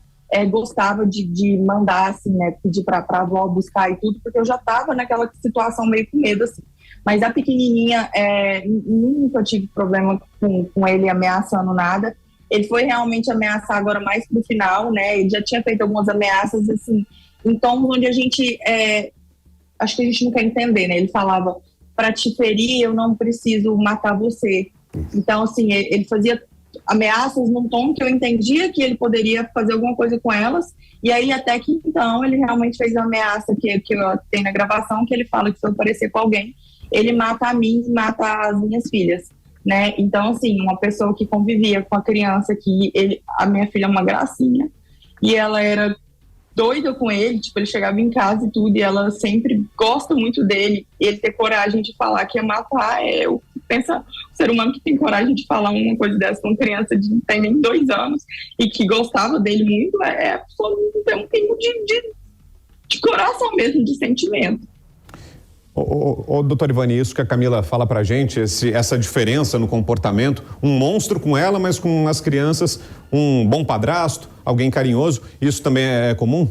gostava de mandar, assim, né, pedir para a avó buscar e tudo, porque eu já estava naquela situação meio com medo, assim. Mas a pequenininha, nunca tive problema com ele ameaçando nada. Ele foi realmente ameaçar agora mais pro final, né? Ele já tinha feito algumas ameaças, assim, em tons onde a gente, acho que a gente não quer entender, né? Ele falava, para te ferir, eu não preciso matar você. Então, assim, ele fazia ameaças num tom que eu entendia que ele poderia fazer alguma coisa com elas. E aí, até que então, ele realmente fez a ameaça que eu tenho na gravação, que ele fala que se eu aparecer com alguém, ele mata a mim e mata as minhas filhas, né? Então, assim, uma pessoa que convivia com a criança, a minha filha é uma gracinha, e ela era doida com ele, tipo, ele chegava em casa e tudo, e ela sempre gosta muito dele, e ele ter coragem de falar que ia matar, eu penso, o ser humano que tem coragem de falar uma coisa dessa com criança de não tem nem 2 anos, e que gostava dele muito, a pessoa não tem um pingo de coração mesmo, de sentimento.
Doutor Ivani, isso que a Camila fala pra gente, essa diferença no comportamento, um monstro com ela, mas com as crianças, um bom padrasto, alguém carinhoso, isso também é comum?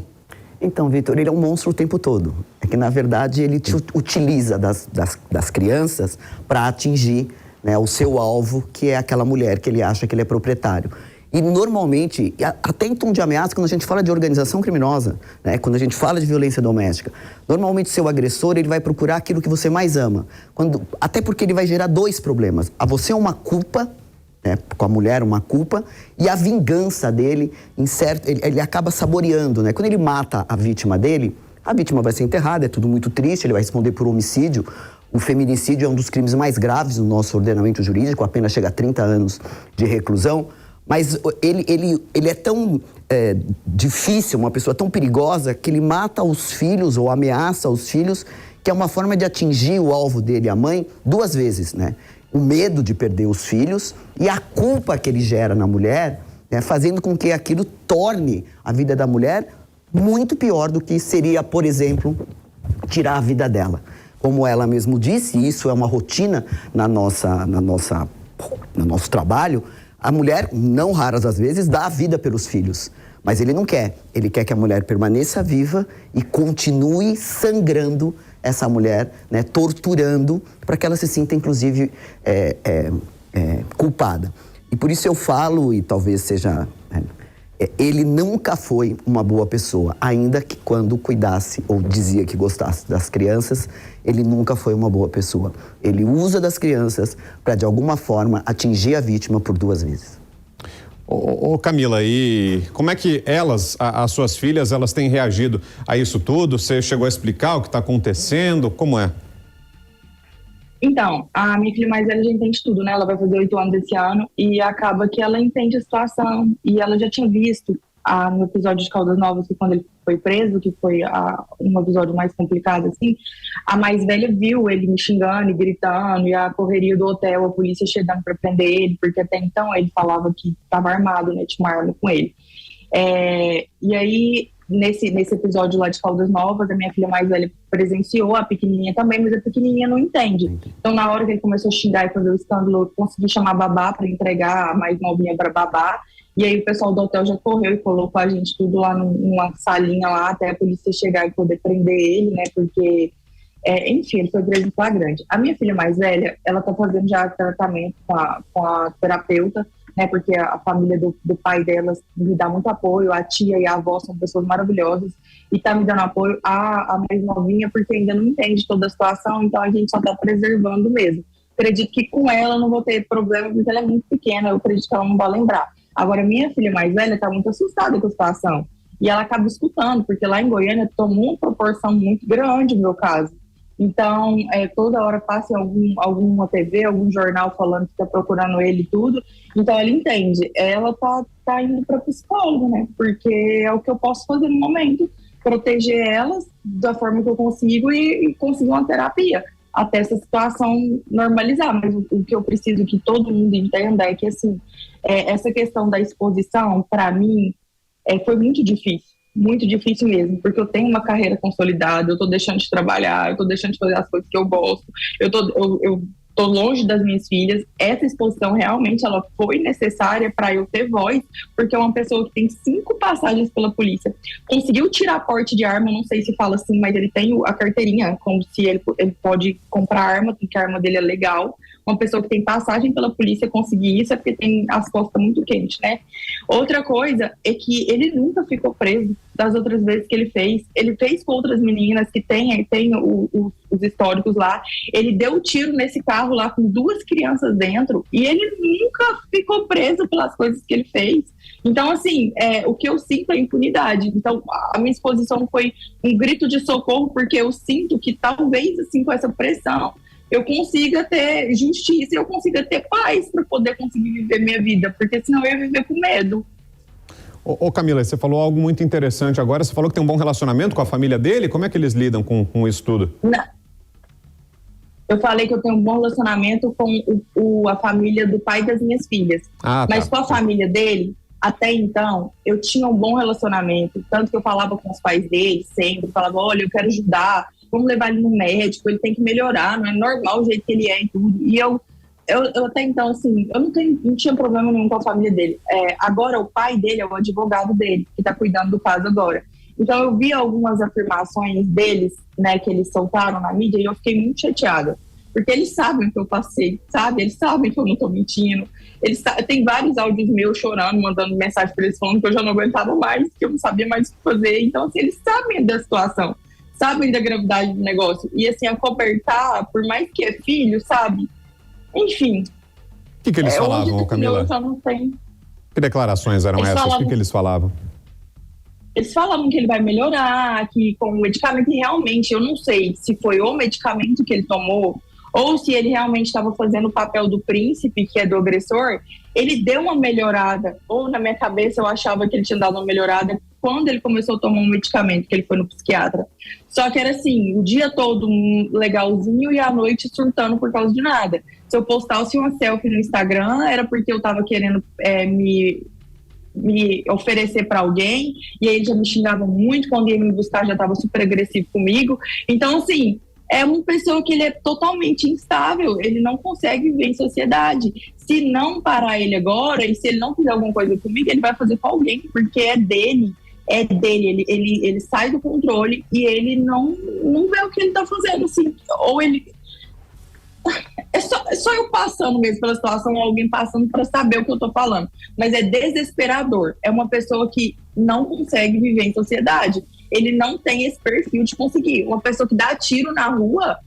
Então, Vitor, ele é um monstro o tempo todo. É que, na verdade, ele te utiliza das crianças para atingir, né, o seu alvo, que é aquela mulher que ele acha que ele é proprietário. E normalmente, até em tom de ameaça, quando a gente fala de organização criminosa, né, quando a gente fala de violência doméstica, normalmente seu agressor ele vai procurar aquilo que você mais ama. Até porque ele vai gerar 2 problemas. A você é uma culpa, né, com a mulher uma culpa, e a vingança dele, ele acaba saboreando. Né? Quando ele mata a vítima dele, a vítima vai ser enterrada, é tudo muito triste, ele vai responder por homicídio. O feminicídio é um dos crimes mais graves no nosso ordenamento jurídico, a pena chega a 30 anos de reclusão. Mas ele é tão difícil, uma pessoa tão perigosa, que ele mata os filhos ou ameaça os filhos, que é uma forma de atingir o alvo dele, a mãe, 2 vezes, né? O medo de perder os filhos e a culpa que ele gera na mulher, né? Fazendo com que aquilo torne a vida da mulher muito pior do que seria, por exemplo, tirar a vida dela. Como ela mesmo disse, isso é uma rotina no nosso trabalho. A mulher, não raras às vezes, dá a vida pelos filhos, mas ele não quer. Ele quer que a mulher permaneça viva e continue sangrando essa mulher, né, torturando, para que ela se sinta, inclusive, culpada. E por isso eu falo, e talvez seja... ele nunca foi uma boa pessoa, ainda que quando cuidasse ou dizia que gostasse das crianças, ele nunca foi uma boa pessoa. Ele usa das crianças para, de alguma forma, atingir a vítima por 2 vezes.
Camila, e como é que as suas filhas, elas têm reagido a isso tudo? Você chegou a explicar o que está acontecendo? Como é?
Então, a minha filha mais velha já entende tudo, né? Ela vai fazer 8 anos esse ano e acaba que ela entende a situação e ela já tinha visto no episódio de Caldas Novas, que quando ele foi preso, que foi um episódio mais complicado, assim, a mais velha viu ele me xingando e gritando, e a correria do hotel, a polícia chegando para prender ele, porque até então ele falava que estava armado, né, tinha uma arma com ele. E aí, nesse episódio lá de Caldas Novas, a minha filha mais velha presenciou, a pequenininha também, mas a pequenininha não entende. Então, na hora que ele começou a xingar e fazer o escândalo, eu consegui chamar a babá para entregar a mais novinha para babá. E aí o pessoal do hotel já correu e colocou a gente tudo lá numa salinha lá, até a polícia chegar e poder prender ele, né? Porque, enfim, ele foi preso em flagrante. A minha filha mais velha, ela tá fazendo já tratamento com a terapeuta, né? Porque a família do pai dela me dá muito apoio, a tia e a avó são pessoas maravilhosas, e tá me dando apoio a mais novinha, porque ainda não entende toda a situação, então a gente só tá preservando mesmo. Acredito que com ela eu não vou ter problema, porque ela é muito pequena, eu acredito que ela não vai lembrar. Agora, minha filha mais velha está muito assustada com a situação. E ela acaba escutando, porque lá em Goiânia tomou uma proporção muito grande o meu caso. Então, toda hora passa em alguma TV, algum jornal falando que está procurando ele e tudo. Então, ela entende. Ela tá indo para psicóloga, né? Porque é o que eu posso fazer no momento. Proteger elas da forma que eu consigo e conseguir uma terapia. Até essa situação normalizar. Mas o que eu preciso que todo mundo entenda é que, assim, essa questão da exposição, para mim, foi muito difícil mesmo, porque eu tenho uma carreira consolidada, eu tô deixando de trabalhar, eu tô deixando de fazer as coisas que eu gosto, eu tô longe das minhas filhas. Essa exposição realmente ela foi necessária para eu ter voz, porque é uma pessoa que tem 5 passagens pela polícia, conseguiu tirar porte de arma, não sei se fala assim, mas ele tem a carteirinha, como se ele pode comprar arma, porque a arma dele é legal. Uma pessoa que tem passagem pela polícia conseguir isso é porque tem as costas muito quentes, né? Outra coisa é que ele nunca ficou preso das outras vezes que ele fez. Ele fez com outras meninas que tem os históricos lá. Ele deu tiro nesse carro lá com 2 crianças dentro e ele nunca ficou preso pelas coisas que ele fez. Então, assim, o que eu sinto é impunidade. Então, a minha exposição foi um grito de socorro, porque eu sinto que talvez, assim, com essa pressão, eu consiga ter justiça, eu consiga ter paz para poder conseguir viver minha vida, porque senão eu ia viver com medo.
Ô Camila, você falou algo muito interessante agora, você falou que tem um bom relacionamento com a família dele, como é que eles lidam com isso tudo?
Não. Eu falei que eu tenho um bom relacionamento com a família do pai das minhas filhas, mas com a família dele, até então, eu tinha um bom relacionamento, tanto que eu falava com os pais dele sempre, falava, olha, eu quero ajudar, vamos levar ele no médico, ele tem que melhorar, não é normal o jeito que ele é e tudo. E eu até então, assim, eu não tinha problema nenhum com a família dele. Agora, o pai dele é o advogado dele, que está cuidando do caso agora. Então, eu vi algumas afirmações deles, né, que eles soltaram na mídia, e eu fiquei muito chateada. Porque eles sabem que eu passei, sabe? Eles sabem que eu não estou mentindo. Tem vários áudios meus chorando, mandando mensagem para eles falando que eu já não aguentava mais, que eu não sabia mais o que fazer. Então, assim, eles sabem da situação, sabem da gravidade do negócio. E, assim, acobertar, por mais que é filho, sabe? Enfim.
O que eles falavam, Camila?
Eu já não tenho.
Que declarações eram essas? O que eles falavam?
Eles falavam que ele vai melhorar, que com o medicamento, realmente, eu não sei se foi o medicamento que ele tomou ou se ele realmente estava fazendo o papel do príncipe, que é do agressor. Ele deu uma melhorada, ou na minha cabeça eu achava que ele tinha dado uma melhorada quando ele começou a tomar um medicamento, que ele foi no psiquiatra. Só que era assim, o dia todo legalzinho e à noite surtando por causa de nada. Se eu postasse uma selfie no Instagram, era porque eu tava querendo me oferecer para alguém, e aí ele já me xingava muito, quando ia me buscar já tava super agressivo comigo. Então, assim, é uma pessoa que ele é totalmente instável, ele não consegue viver em sociedade. Se não parar ele agora, e se ele não fizer alguma coisa comigo, ele vai fazer com alguém, porque é dele, ele sai do controle e ele não vê o que ele tá fazendo, assim, ou ele... É só eu passando mesmo pela situação, ou alguém passando para saber o que eu tô falando, mas é desesperador. É uma pessoa que não consegue viver em sociedade, ele não tem esse perfil de conseguir. Uma pessoa que dá tiro na rua,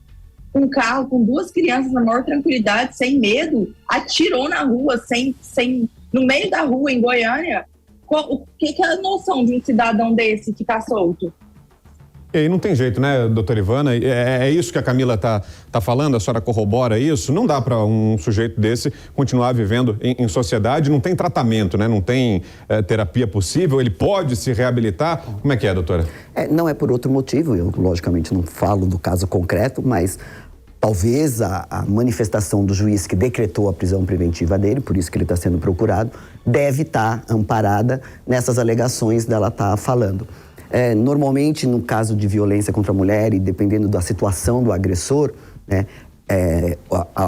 com um carro, com 2 crianças na maior tranquilidade, sem medo, atirou na rua, no meio da rua, em Goiânia. O que é a noção de um cidadão desse ficar solto?
E aí não tem jeito, né, doutora Ivana? É isso que a Camila tá falando, a senhora corrobora isso? Não dá para um sujeito desse continuar vivendo em sociedade, não tem tratamento, né? Não tem terapia possível, ele pode se reabilitar? Como é que é, doutora?
Não é por outro motivo, eu logicamente não falo do caso concreto, mas talvez a manifestação do juiz que decretou a prisão preventiva dele, por isso que ele está sendo procurado, deve estar amparada nessas alegações dela estar falando. Normalmente, no caso de violência contra a mulher e dependendo da situação do agressor, né,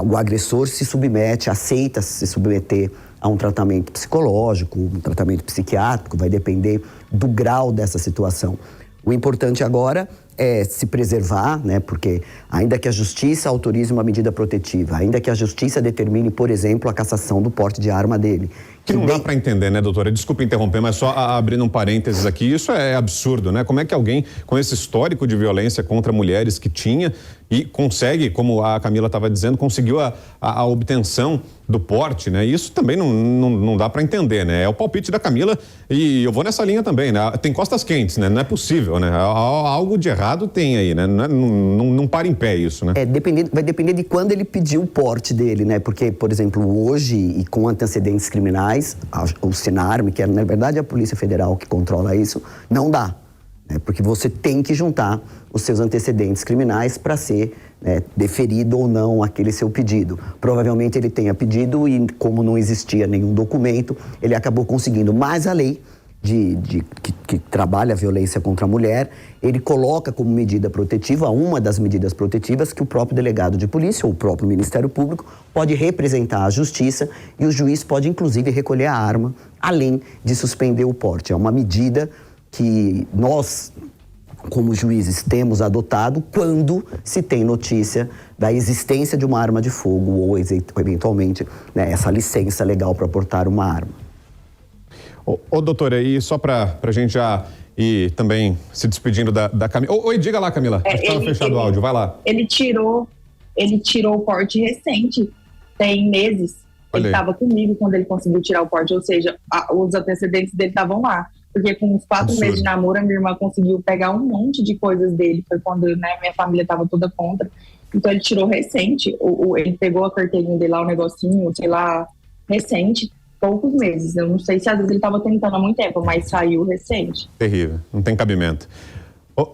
o agressor se submete, aceita se submeter a um tratamento psicológico, um tratamento psiquiátrico, vai depender do grau dessa situação. O importante agora é se preservar, né, porque ainda que a justiça autorize uma medida protetiva, ainda que a justiça determine, por exemplo, a cassação do porte de arma dele.
Que não dá para entender, né, doutora? Desculpa interromper, mas só abrindo um parênteses aqui, isso é absurdo, né? Como é que alguém com esse histórico de violência contra mulheres que tinha e consegue, como a Camila estava dizendo, conseguiu a obtenção do porte, né? Isso também não dá para entender, né? É o palpite da Camila e eu vou nessa linha também, né? Tem costas quentes, né? Não é possível, né? Algo de errado tem aí, né? Não para em pé isso, né?
Vai depender de quando ele pediu o porte dele, né? Porque, por exemplo, hoje e com antecedentes criminais, o Sinarme, que é na verdade a Polícia Federal que controla isso, não dá. Né? Porque você tem que juntar os seus antecedentes criminais para ser deferido ou não aquele seu pedido. Provavelmente ele tenha pedido e, como não existia nenhum documento, ele acabou conseguindo. Mas a lei que trabalha a violência contra a mulher, ele coloca como medida protetiva, uma das medidas protetivas, que o próprio delegado de polícia ou o próprio Ministério Público pode representar a justiça e o juiz pode, inclusive, recolher a arma, além de suspender o porte. É uma medida que nós, como juízes, temos adotado quando se tem notícia da existência de uma arma de fogo ou, eventualmente, né, essa licença legal para portar uma arma.
Ô doutora, e só para a gente já ir também se despedindo da Camila. Oi, diga lá, Camila. Acho que estava fechado o áudio, vai lá.
Ele tirou o porte recente, tem meses. Ele estava comigo quando ele conseguiu tirar o porte, ou seja, os antecedentes dele estavam lá. Porque com uns 4 meses de namoro, a minha irmã conseguiu pegar um monte de coisas dele. Foi quando, né, minha família estava toda contra. Então ele tirou recente. Ele pegou a carteirinha dele lá, o negocinho, sei lá, recente. Poucos meses, eu não sei se às vezes ele estava tentando há muito tempo, mas saiu recente.
Terrível, não tem cabimento.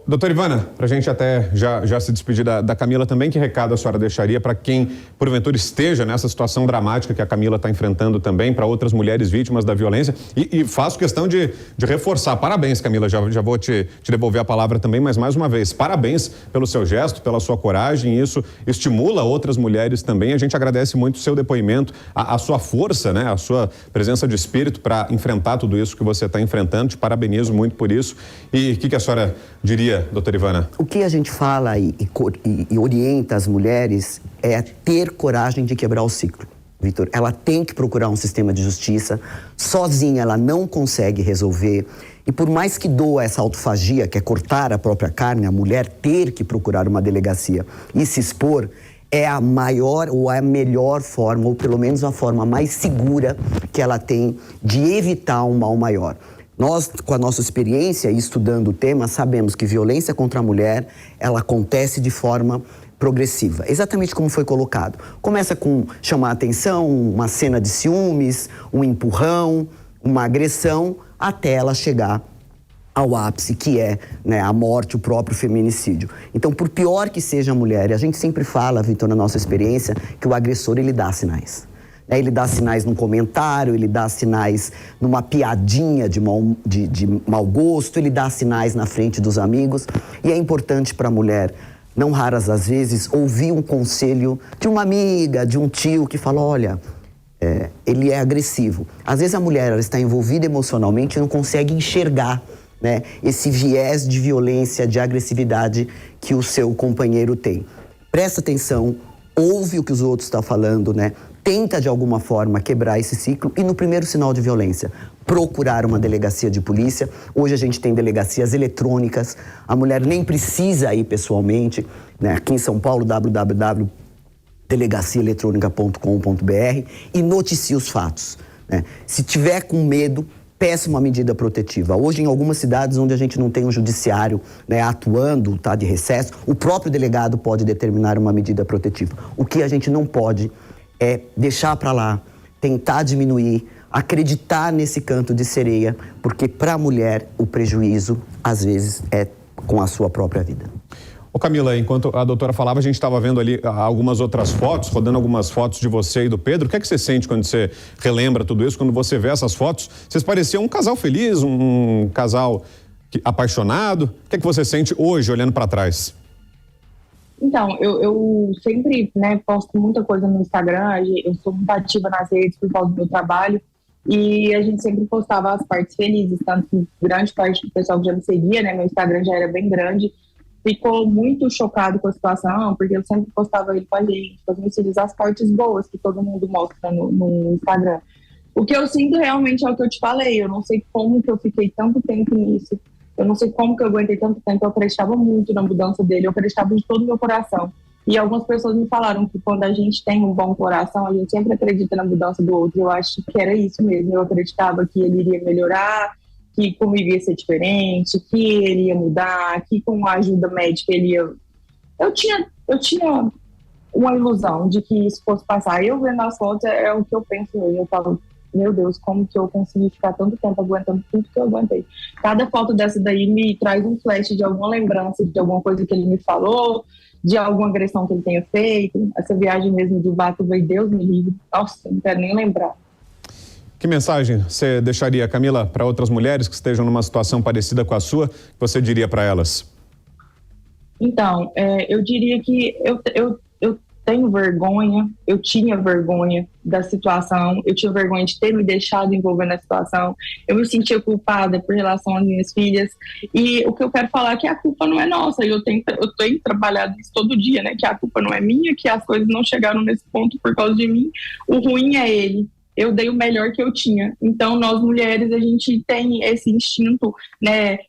Doutora Ivana, para a gente até já se despedir da Camila também, que recado a senhora deixaria para quem, porventura, esteja nessa situação dramática que a Camila está enfrentando também, para outras mulheres vítimas da violência? E faço questão de reforçar. Parabéns, Camila, já vou te devolver a palavra também, mas mais uma vez, parabéns pelo seu gesto, pela sua coragem, isso estimula outras mulheres também. A gente agradece muito o seu depoimento, a sua força, né, a sua presença de espírito para enfrentar tudo isso que você está enfrentando. Te parabenizo muito por isso. E o que a senhora diria, doutora Ivana?
O que a gente fala e orienta as mulheres é ter coragem de quebrar o ciclo. Vitor, ela tem que procurar um sistema de justiça. Sozinha ela não consegue resolver. E por mais que doa essa autofagia, que é cortar a própria carne, a mulher ter que procurar uma delegacia e se expor, é a maior ou a melhor forma, ou pelo menos a forma mais segura que ela tem de evitar um mal maior. Nós, com a nossa experiência e estudando o tema, sabemos que violência contra a mulher, ela acontece de forma progressiva, exatamente como foi colocado. Começa com chamar a atenção, uma cena de ciúmes, um empurrão, uma agressão, até ela chegar ao ápice, que é, né, a morte, o próprio feminicídio. Então, por pior que seja a mulher, e a gente sempre fala, Vitor, na nossa experiência, que o agressor, ele dá sinais. Ele dá sinais num comentário, ele dá sinais numa piadinha de mau gosto, ele dá sinais na frente dos amigos. E é importante para a mulher, não raras às vezes, ouvir um conselho de uma amiga, de um tio que fala, olha, ele é agressivo. Às vezes a mulher ela está envolvida emocionalmente e não consegue enxergar, né, esse viés de violência, de agressividade que o seu companheiro tem. Presta atenção, ouve o que os outros estão falando, né? Tenta de alguma forma quebrar esse ciclo e no primeiro sinal de violência, procurar uma delegacia de polícia. Hoje a gente tem delegacias eletrônicas, a mulher nem precisa ir pessoalmente, né? Aqui em São Paulo, www.delegaciaeletronica.com.br e noticie os fatos, né? Se tiver com medo, péssima medida protetiva. Hoje, em algumas cidades onde a gente não tem um judiciário, né, atuando, tá, de recesso, o próprio delegado pode determinar uma medida protetiva. O que a gente não pode é deixar para lá, tentar diminuir, acreditar nesse canto de sereia, porque para a mulher o prejuízo, às vezes, é com a sua própria vida.
Ô Camila, enquanto a doutora falava, a gente estava vendo ali algumas outras fotos, rodando algumas fotos de você e do Pedro. O que é que você sente quando você relembra tudo isso, quando você vê essas fotos? Vocês pareciam um casal feliz, um casal apaixonado. O que é que você sente hoje, olhando para trás?
Então, eu sempre, né, posto muita coisa no Instagram, eu sou muito ativa nas redes por causa do meu trabalho, e a gente sempre postava as partes felizes, tanto que grande parte do pessoal que já me seguia, né, meu Instagram já era bem grande, ficou muito chocado com a situação, porque eu sempre postava ele com a gente, com os meus filhos, as partes boas que todo mundo mostra no Instagram. O que eu sinto realmente é o que eu te falei, eu não sei como que eu fiquei tanto tempo nisso, eu não sei como que eu aguentei tanto tempo, eu acreditava muito na mudança dele, eu acreditava de todo o meu coração. E algumas pessoas me falaram que quando a gente tem um bom coração, a gente sempre acredita na mudança do outro. Eu acho que era isso mesmo, eu acreditava que ele iria melhorar, que comigo ia ser diferente, que ele ia mudar, que com a ajuda médica ele ia... Eu tinha uma ilusão de que isso fosse passar. Eu vendo as fotos é o que eu penso hoje. Eu falo, meu Deus, como que eu consegui ficar tanto tempo aguentando tudo que eu aguentei. Cada foto dessa daí me traz um flash de alguma lembrança, de alguma coisa que ele me falou, de alguma agressão que ele tenha feito. Essa viagem mesmo de Ubatuba, e Deus me livre. Nossa, não quero nem lembrar.
Que mensagem você deixaria, Camila, para outras mulheres que estejam numa situação parecida com a sua? O que você diria para elas?
Então, eu diria que eu tenho vergonha, eu tinha vergonha da situação, eu tinha vergonha de ter me deixado envolver na situação, eu me sentia culpada por relação às minhas filhas, e o que eu quero falar é que a culpa não é nossa, eu tenho trabalhado isso todo dia, né, que a culpa não é minha, que as coisas não chegaram nesse ponto por causa de mim, o ruim é ele. Eu dei o melhor que eu tinha. Então, nós mulheres, a gente tem esse instinto, né,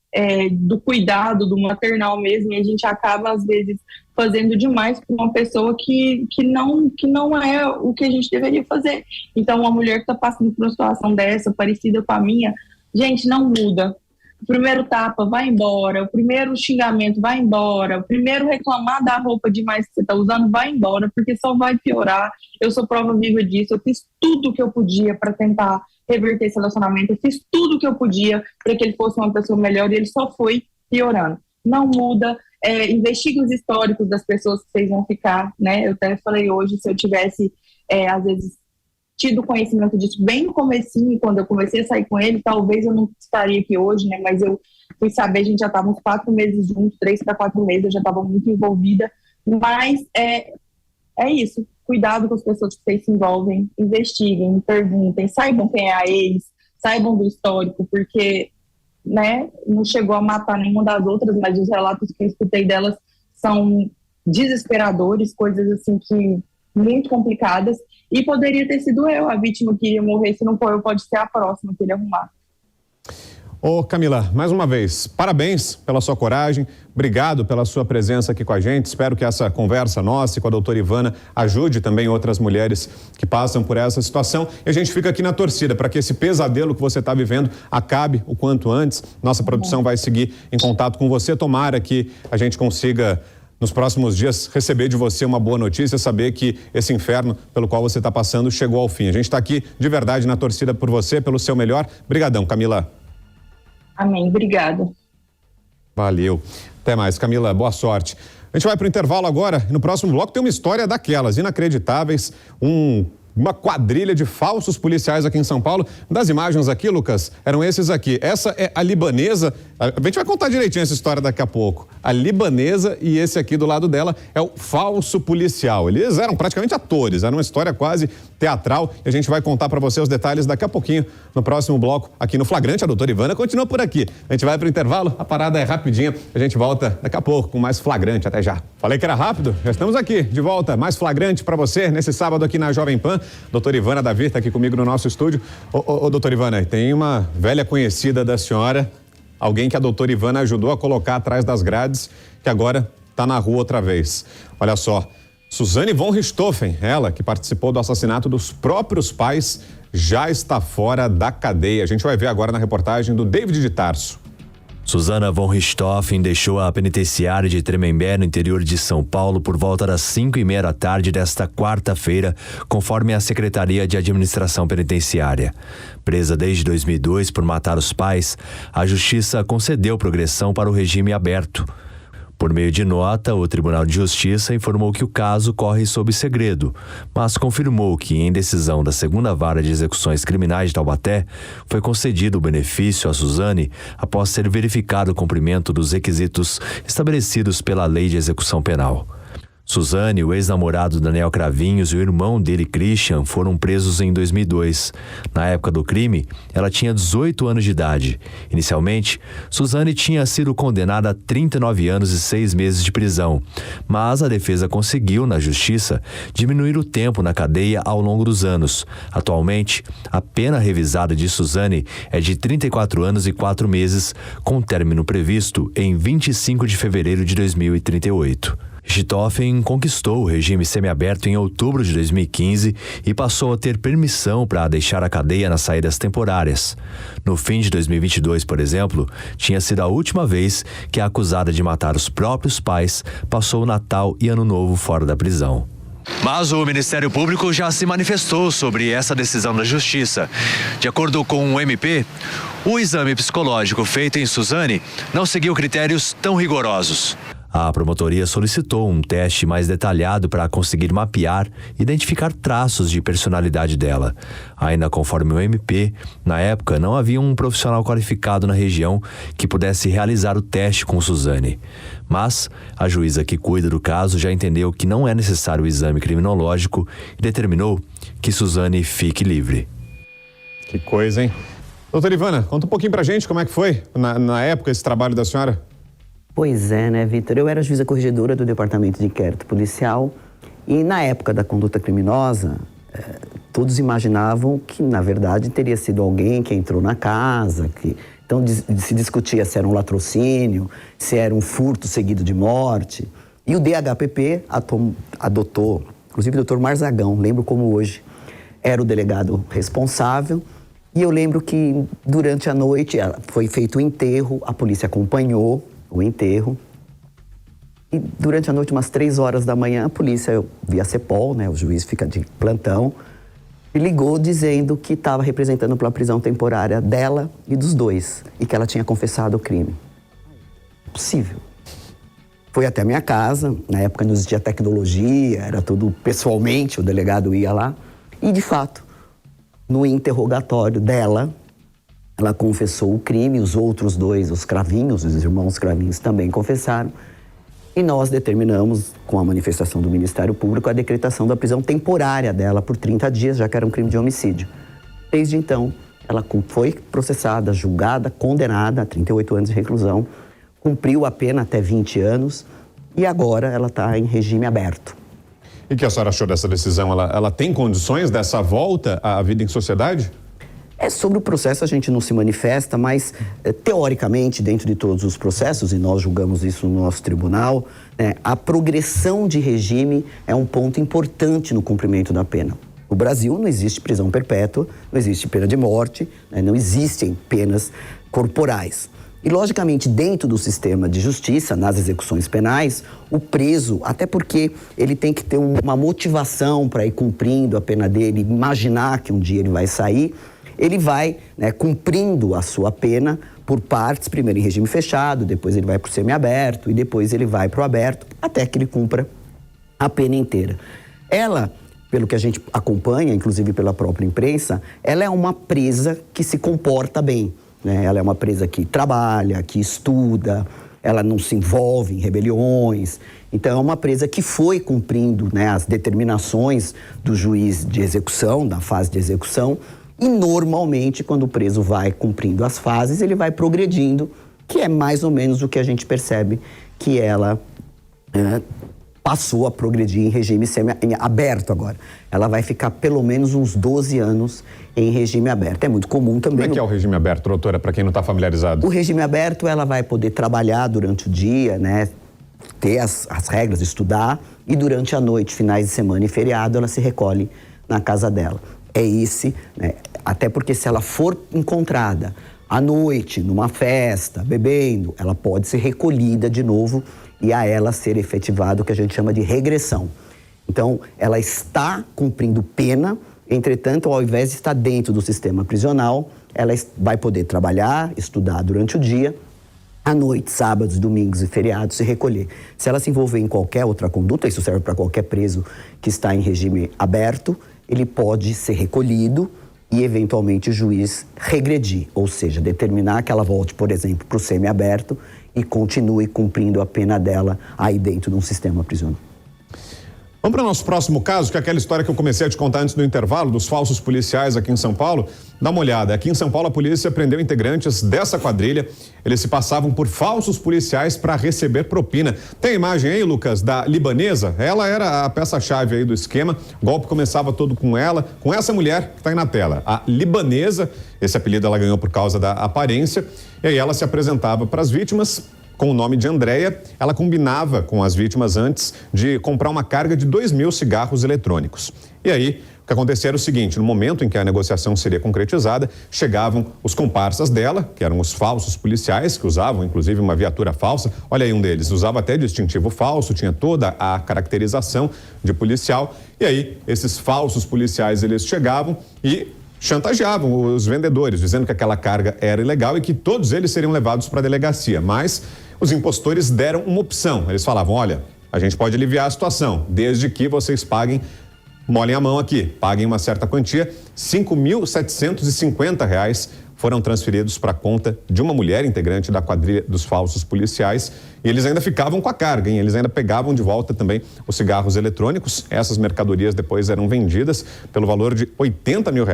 do cuidado, do maternal mesmo, e a gente acaba, às vezes, fazendo demais com uma pessoa que não é o que a gente deveria fazer. Então, uma mulher que está passando por uma situação dessa, parecida com a minha, gente, não muda. O primeiro tapa, vai embora. O primeiro xingamento, vai embora. O primeiro reclamar da roupa demais que você está usando, vai embora, porque só vai piorar. Eu sou prova viva disso. Eu fiz tudo o que eu podia para tentar reverter esse relacionamento. Eu fiz tudo o que eu podia para que ele fosse uma pessoa melhor, e ele só foi piorando. Não muda. Investigue os históricos das pessoas que vocês vão ficar, né? Eu até falei hoje, se eu tivesse, às vezes, tido conhecimento disso bem no comecinho, quando eu comecei a sair com ele, talvez eu não estaria aqui hoje, né? Mas eu fui saber, a gente já estava uns 4 meses juntos, 3 para 4 meses, eu já estava muito envolvida. Mas é isso, cuidado com as pessoas que vocês se envolvem, investiguem, perguntem, saibam quem é a ex, saibam do histórico, porque, né, não chegou a matar nenhuma das outras, mas os relatos que eu escutei delas são desesperadores, coisas assim que muito complicadas. E poderia ter sido eu a vítima que iria morrer, se não for eu, pode ser a próxima que ele arrumar.
Ô Camila, mais uma vez, parabéns pela sua coragem, obrigado pela sua presença aqui com a gente. Espero que essa conversa nossa e com a doutora Ivana ajude também outras mulheres que passam por essa situação. E a gente fica aqui na torcida para que esse pesadelo que você está vivendo acabe o quanto antes. Nossa produção vai seguir em contato com você. Tomara que a gente consiga, nos próximos dias, receber de você uma boa notícia, saber que esse inferno pelo qual você está passando chegou ao fim. A gente está aqui de verdade na torcida por você, pelo seu melhor. Brigadão, Camila.
Amém, obrigada.
Valeu. Até mais, Camila, boa sorte. A gente vai para o intervalo agora e no próximo bloco tem uma história daquelas inacreditáveis, uma quadrilha de falsos policiais aqui em São Paulo. Das imagens aqui, Lucas, eram esses aqui. Essa é a libanesa. A gente vai contar direitinho essa história daqui a pouco. A libanesa, e esse aqui do lado dela é o falso policial. Eles eram praticamente atores, era uma história quase teatral. E a gente vai contar para você os detalhes daqui a pouquinho no próximo bloco aqui no Flagrante. A doutora Ivana continua por aqui. A gente vai para o intervalo, a parada é rapidinha. A gente volta daqui a pouco com mais Flagrante. Até já. Falei que era rápido? Já estamos aqui de volta. Mais Flagrante para você nesse sábado aqui na Jovem Pan. Doutora Ivana Davi está aqui comigo no nosso estúdio. Ô, doutora Ivana, tem uma velha conhecida da senhora, alguém que a doutora Ivana ajudou a colocar atrás das grades, que agora está na rua outra vez. Olha só, Suzane von Richthofen, ela que participou do assassinato dos próprios pais, já está fora da cadeia. A gente vai ver agora na reportagem do David de Tarso.
Susana von Richthofen deixou a penitenciária de Tremembé, no interior de São Paulo, por volta das 5:30 da tarde desta quarta-feira, conforme a Secretaria de Administração Penitenciária. Presa desde 2002 por matar os pais, a Justiça concedeu progressão para o regime aberto. Por meio de nota, o Tribunal de Justiça informou que o caso corre sob segredo, mas confirmou que, em decisão da 2ª Vara de Execuções Criminais de Taubaté, foi concedido o benefício a Suzane após ser verificado o cumprimento dos requisitos estabelecidos pela Lei de Execução Penal. Suzane, o ex-namorado Daniel Cravinhos e o irmão dele, Christian, foram presos em 2002. Na época do crime, ela tinha 18 anos de idade. Inicialmente, Suzane tinha sido condenada a 39 anos e 6 meses de prisão, mas a defesa conseguiu, na justiça, diminuir o tempo na cadeia ao longo dos anos. Atualmente, a pena revisada de Suzane é de 34 anos e 4 meses, com término previsto em 25 de fevereiro de 2038. Richthofen conquistou o regime semiaberto em outubro de 2015 e passou a ter permissão para deixar a cadeia nas saídas temporárias. No fim de 2022, por exemplo, tinha sido a última vez que a acusada de matar os próprios pais passou o Natal e Ano Novo fora da prisão. Mas o Ministério Público já se manifestou sobre essa decisão da Justiça. De acordo com o MP, o exame psicológico feito em Suzane não seguiu critérios tão rigorosos. A promotoria solicitou um teste mais detalhado para conseguir mapear e identificar traços de personalidade dela. Ainda conforme o MP, na época não havia um profissional qualificado na região que pudesse realizar o teste com Suzane. Mas a juíza que cuida do caso já entendeu que não é necessário o exame criminológico e determinou que Suzane fique livre.
Que coisa, hein? Doutora Ivana, conta um pouquinho pra gente como é que foi na época esse trabalho da senhora.
Pois é, né, Vitor? Eu era juíza corregedora do Departamento de Inquérito Policial e na época da conduta criminosa, todos imaginavam que, na verdade, teria sido alguém que entrou na casa, então se discutia se era um latrocínio, se era um furto seguido de morte. E o DHPP adotou, inclusive o doutor Marzagão, lembro como hoje, era o delegado responsável. E eu lembro que durante a noite foi feito o enterro, a polícia acompanhou o enterro. E durante a noite, umas 3 horas da manhã, a polícia, via CEPOL, né, o juiz fica de plantão, e ligou dizendo que estava representando pela prisão temporária dela e dos dois, e que ela tinha confessado o crime. Possível. Foi até a minha casa, na época não existia tecnologia, era tudo pessoalmente, o delegado ia lá, e de fato, no interrogatório dela, ela confessou o crime, os outros dois, os Cravinhos, os irmãos Cravinhos também confessaram. E nós determinamos, com a manifestação do Ministério Público, a decretação da prisão temporária dela por 30 dias, já que era um crime de homicídio. Desde então, ela foi processada, julgada, condenada a 38 anos de reclusão, cumpriu a pena até 20 anos e agora ela está em regime aberto.
E o que a senhora achou dessa decisão? Ela tem condições dessa volta à vida em sociedade?
Sobre o processo a gente não se manifesta, mas teoricamente, dentro de todos os processos, e nós julgamos isso no nosso tribunal, a progressão de regime é um ponto importante no cumprimento da pena. No Brasil não existe prisão perpétua, não existe pena de morte, não existem penas corporais. E, logicamente, dentro do sistema de justiça, nas execuções penais, o preso, até porque ele tem que ter uma motivação para ir cumprindo a pena dele, imaginar que um dia ele vai sair, ele vai cumprindo a sua pena por partes, primeiro em regime fechado, depois ele vai para o semiaberto e depois ele vai para o aberto, até que ele cumpra a pena inteira. Ela, pelo que a gente acompanha, inclusive pela própria imprensa, ela é uma presa que se comporta bem. Ela é uma presa que trabalha, que estuda, ela não se envolve em rebeliões. Então, é uma presa que foi cumprindo as determinações do juiz de execução, da fase de execução. E, normalmente, quando o preso vai cumprindo as fases, ele vai progredindo, que é mais ou menos o que a gente percebe que ela passou a progredir em regime aberto agora. Ela vai ficar pelo menos uns 12 anos em regime aberto. É muito comum também.
Como é que é o regime aberto, doutora, para quem não está familiarizado?
O regime aberto, ela vai poder trabalhar durante o dia, ter as regras, estudar, e durante a noite, finais de semana e feriado, ela se recolhe na casa dela. é esse, né? Até porque se ela for encontrada à noite, numa festa, bebendo, ela pode ser recolhida de novo e a ela ser efetivado o que a gente chama de regressão. Então, ela está cumprindo pena, entretanto, ao invés de estar dentro do sistema prisional, ela vai poder trabalhar, estudar durante o dia, à noite, sábados, domingos e feriados, se recolher. Se ela se envolver em qualquer outra conduta, isso serve para qualquer preso que está em regime aberto, ele pode ser recolhido e, eventualmente, o juiz regredir, ou seja, determinar que ela volte, por exemplo, para o semiaberto e continue cumprindo a pena dela aí dentro de um sistema prisional.
Vamos para o nosso próximo caso, que é aquela história que eu comecei a te contar antes do intervalo, dos falsos policiais aqui em São Paulo. Dá uma olhada. Aqui em São Paulo, a polícia prendeu integrantes dessa quadrilha. Eles se passavam por falsos policiais para receber propina. Tem a imagem aí, Lucas, da libanesa? Ela era a peça-chave aí do esquema. O golpe começava todo com ela, com essa mulher que está aí na tela. A libanesa, esse apelido ela ganhou por causa da aparência. E aí ela se apresentava para as vítimas com o nome de Andréia. Ela combinava com as vítimas antes de comprar uma carga de 2.000 cigarros eletrônicos. E aí, o que acontecia era o seguinte: no momento em que a negociação seria concretizada, chegavam os comparsas dela, que eram os falsos policiais, que usavam inclusive uma viatura falsa. Olha aí um deles, usava até distintivo falso, tinha toda a caracterização de policial. E aí, esses falsos policiais, eles chegavam e chantageavam os vendedores, dizendo que aquela carga era ilegal e que todos eles seriam levados para a delegacia. Mas os impostores deram uma opção. Eles falavam: olha, a gente pode aliviar a situação, desde que vocês paguem, molhem a mão aqui, paguem uma certa quantia. R$ 5.750 foram transferidos para a conta de uma mulher integrante da quadrilha dos falsos policiais. E eles ainda ficavam com a carga, hein? Eles ainda pegavam de volta também os cigarros eletrônicos. Essas mercadorias depois eram vendidas pelo valor de R$ 80 mil,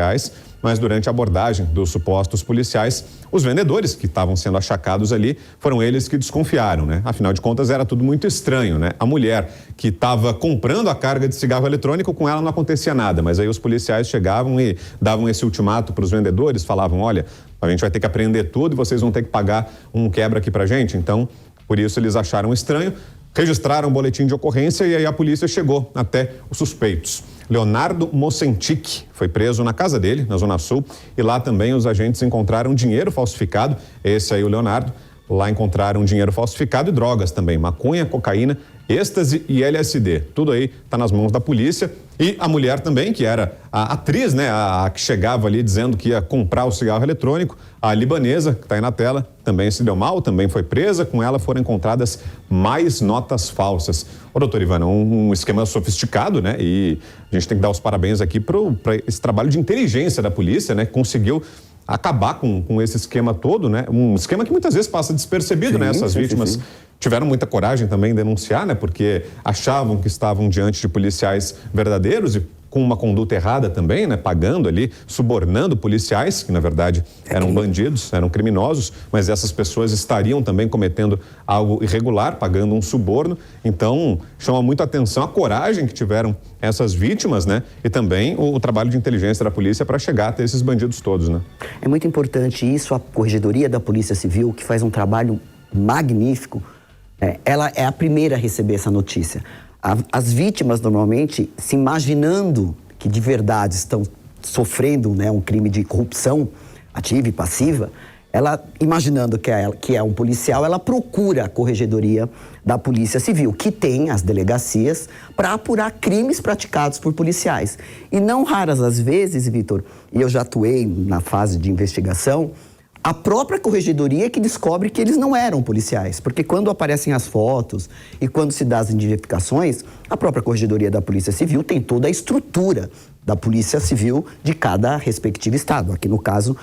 mas durante a abordagem dos supostos policiais, os vendedores que estavam sendo achacados ali, foram eles que desconfiaram, né? Afinal de contas, era tudo muito estranho, né? A mulher que estava comprando a carga de cigarro eletrônico, com ela não acontecia nada, mas aí os policiais chegavam e davam esse ultimato para os vendedores, falavam: olha, a gente vai ter que apreender tudo e vocês vão ter que pagar um quebra aqui pra gente. Então, por isso eles acharam estranho, registraram um boletim de ocorrência e aí a polícia chegou até os suspeitos. Leonardo Mocentic foi preso na casa dele, na Zona Sul, e lá também os agentes encontraram dinheiro falsificado. Esse aí, o Leonardo. Lá encontraram dinheiro falsificado e drogas também, maconha, cocaína, êxtase e LSD. Tudo aí está nas mãos da polícia. E a mulher também, que era a atriz, né, a que chegava ali dizendo que ia comprar o cigarro eletrônico, a libanesa, que está aí na tela, também se deu mal, também foi presa. Com ela foram encontradas mais notas falsas. Ô, doutor Ivana, um esquema sofisticado, né? E a gente tem que dar os parabéns aqui para esse trabalho de inteligência da polícia, né? Conseguiu acabar com esse esquema todo, né? Um esquema que muitas vezes passa despercebido, né? Essas vítimas tiveram muita coragem também em denunciar, né? Porque achavam que estavam diante de policiais verdadeiros e com uma conduta errada também, né? Pagando ali, subornando policiais, que na verdade eram bandidos, eram criminosos, mas essas pessoas estariam também cometendo algo irregular, pagando um suborno. Então, chama muito a atenção a coragem que tiveram essas vítimas, né? E também o trabalho de inteligência da polícia para chegar até esses bandidos todos, né?
É muito importante isso, a Corregedoria da Polícia Civil, que faz um trabalho magnífico, ela é a primeira a receber essa notícia. As vítimas, normalmente, se imaginando que de verdade estão sofrendo, né, um crime de corrupção ativa e passiva, ela, imaginando que é um policial, ela procura a Corregedoria da Polícia Civil, que tem as delegacias para apurar crimes praticados por policiais. E não raras as vezes, Vitor, e eu já atuei na fase de investigação, a própria Corregedoria que descobre que eles não eram policiais, porque quando aparecem as fotos e quando se dá as identificações, a própria Corregedoria da Polícia Civil tem toda a estrutura da Polícia Civil de cada respectivo estado. Aqui no caso,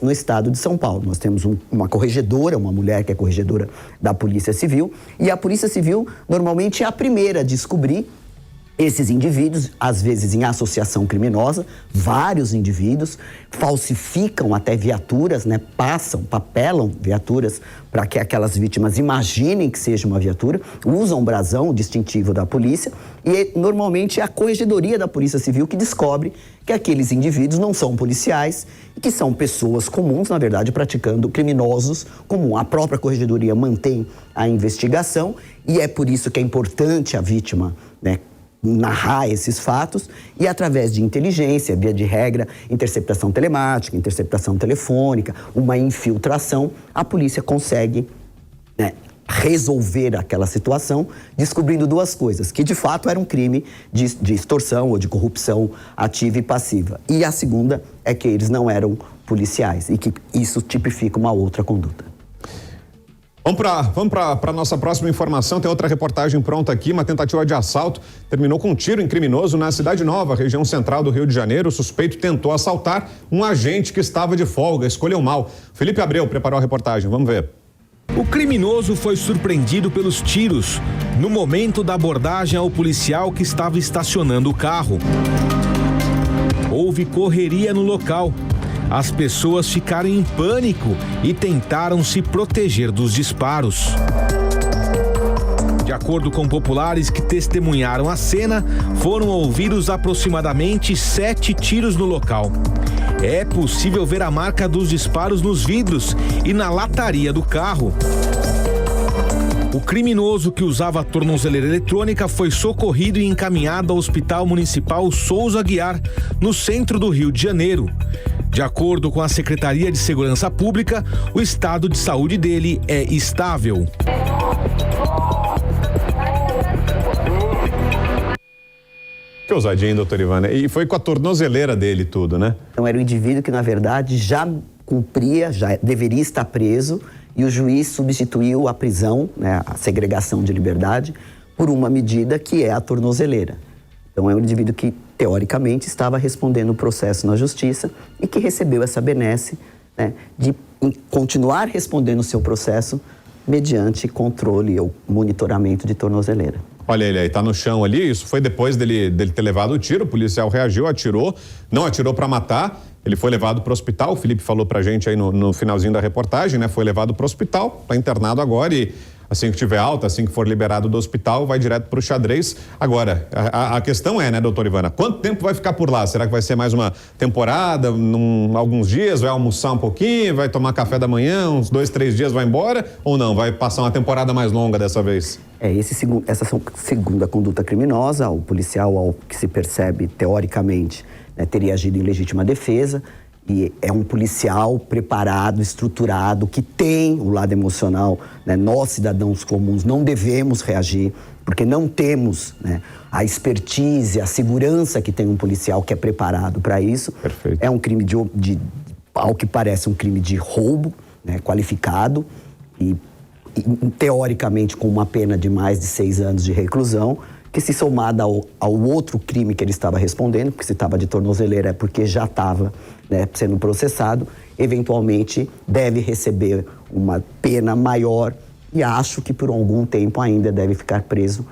no estado de São Paulo, nós temos uma corregedora, uma mulher que é corregedora da Polícia Civil, e a Polícia Civil normalmente é a primeira a descobrir esses indivíduos, às vezes em associação criminosa, vários indivíduos, falsificam até viaturas, né? Papelam viaturas para que aquelas vítimas imaginem que seja uma viatura, usam o brasão, o distintivo da polícia, e normalmente é a Corregedoria da Polícia Civil que descobre que aqueles indivíduos não são policiais e que são pessoas comuns, na verdade, praticando criminosos comuns. A própria Corregedoria mantém a investigação e é por isso que é importante a vítima, né, narrar esses fatos e através de inteligência, via de regra, interceptação telemática, interceptação telefônica, uma infiltração, a polícia consegue, né, resolver aquela situação, descobrindo duas coisas, que de fato era um crime de extorsão ou de corrupção ativa e passiva. E a segunda é que eles não eram policiais e que isso tipifica uma outra conduta.
Vamos para a nossa próxima informação. Tem outra reportagem pronta aqui. Uma tentativa de assalto terminou com um tiro em criminoso na Cidade Nova, região central do Rio de Janeiro. O suspeito tentou assaltar um agente que estava de folga, escolheu mal. Felipe Abreu preparou a reportagem. Vamos ver.
O criminoso foi surpreendido pelos tiros no momento da abordagem ao policial que estava estacionando o carro. Houve correria no local. As pessoas ficaram em pânico e tentaram se proteger dos disparos. De acordo com populares que testemunharam a cena, foram ouvidos aproximadamente 7 tiros no local. É possível ver a marca dos disparos nos vidros e na lataria do carro. O criminoso, que usava a tornozeleira eletrônica, foi socorrido e encaminhado ao Hospital Municipal Souza Aguiar, no centro do Rio de Janeiro. De acordo com a Secretaria de Segurança Pública, o estado de saúde dele é estável.
Que ousadinha, doutor Ivana. E foi com a tornozeleira dele tudo, né?
Então era um indivíduo que, na verdade, já cumpria, já deveria estar preso, e o juiz substituiu a prisão, né, a segregação de liberdade, por uma medida que é a tornozeleira. Então é um indivíduo que, teoricamente, estava respondendo o processo na justiça e que recebeu essa benesse, né, de continuar respondendo o seu processo mediante controle ou monitoramento de tornozeleira.
Olha ele aí, tá no chão ali, isso foi depois dele ter levado o tiro, o policial reagiu, atirou, não atirou para matar, ele foi levado para o hospital, o Felipe falou pra gente aí no finalzinho da reportagem, né? Foi levado para o hospital, tá internado agora e assim que tiver alta, assim que for liberado do hospital, vai direto pro xadrez. Agora, a questão é, né, doutora Ivana, quanto tempo vai ficar por lá? Será que vai ser mais uma temporada, alguns dias, vai almoçar um pouquinho, vai tomar café da manhã, uns 2, 3 dias vai embora ou não? Vai passar uma temporada mais longa dessa vez?
Essa segunda conduta criminosa, o policial, ao que se percebe, teoricamente, né, teria agido em legítima defesa, e é um policial preparado, estruturado, que tem o lado emocional, né? Nós, cidadãos comuns, não devemos reagir, porque não temos, né, a expertise, a segurança que tem um policial que é preparado para isso.
Perfeito.
É um crime ao que parece um crime de roubo, né, qualificado, e teoricamente com uma pena de mais de 6 anos de reclusão, que se somada ao outro crime que ele estava respondendo, porque se estava de tornozeleira é porque já estava, né, sendo processado, eventualmente deve receber uma pena maior e acho que por algum tempo ainda deve ficar preso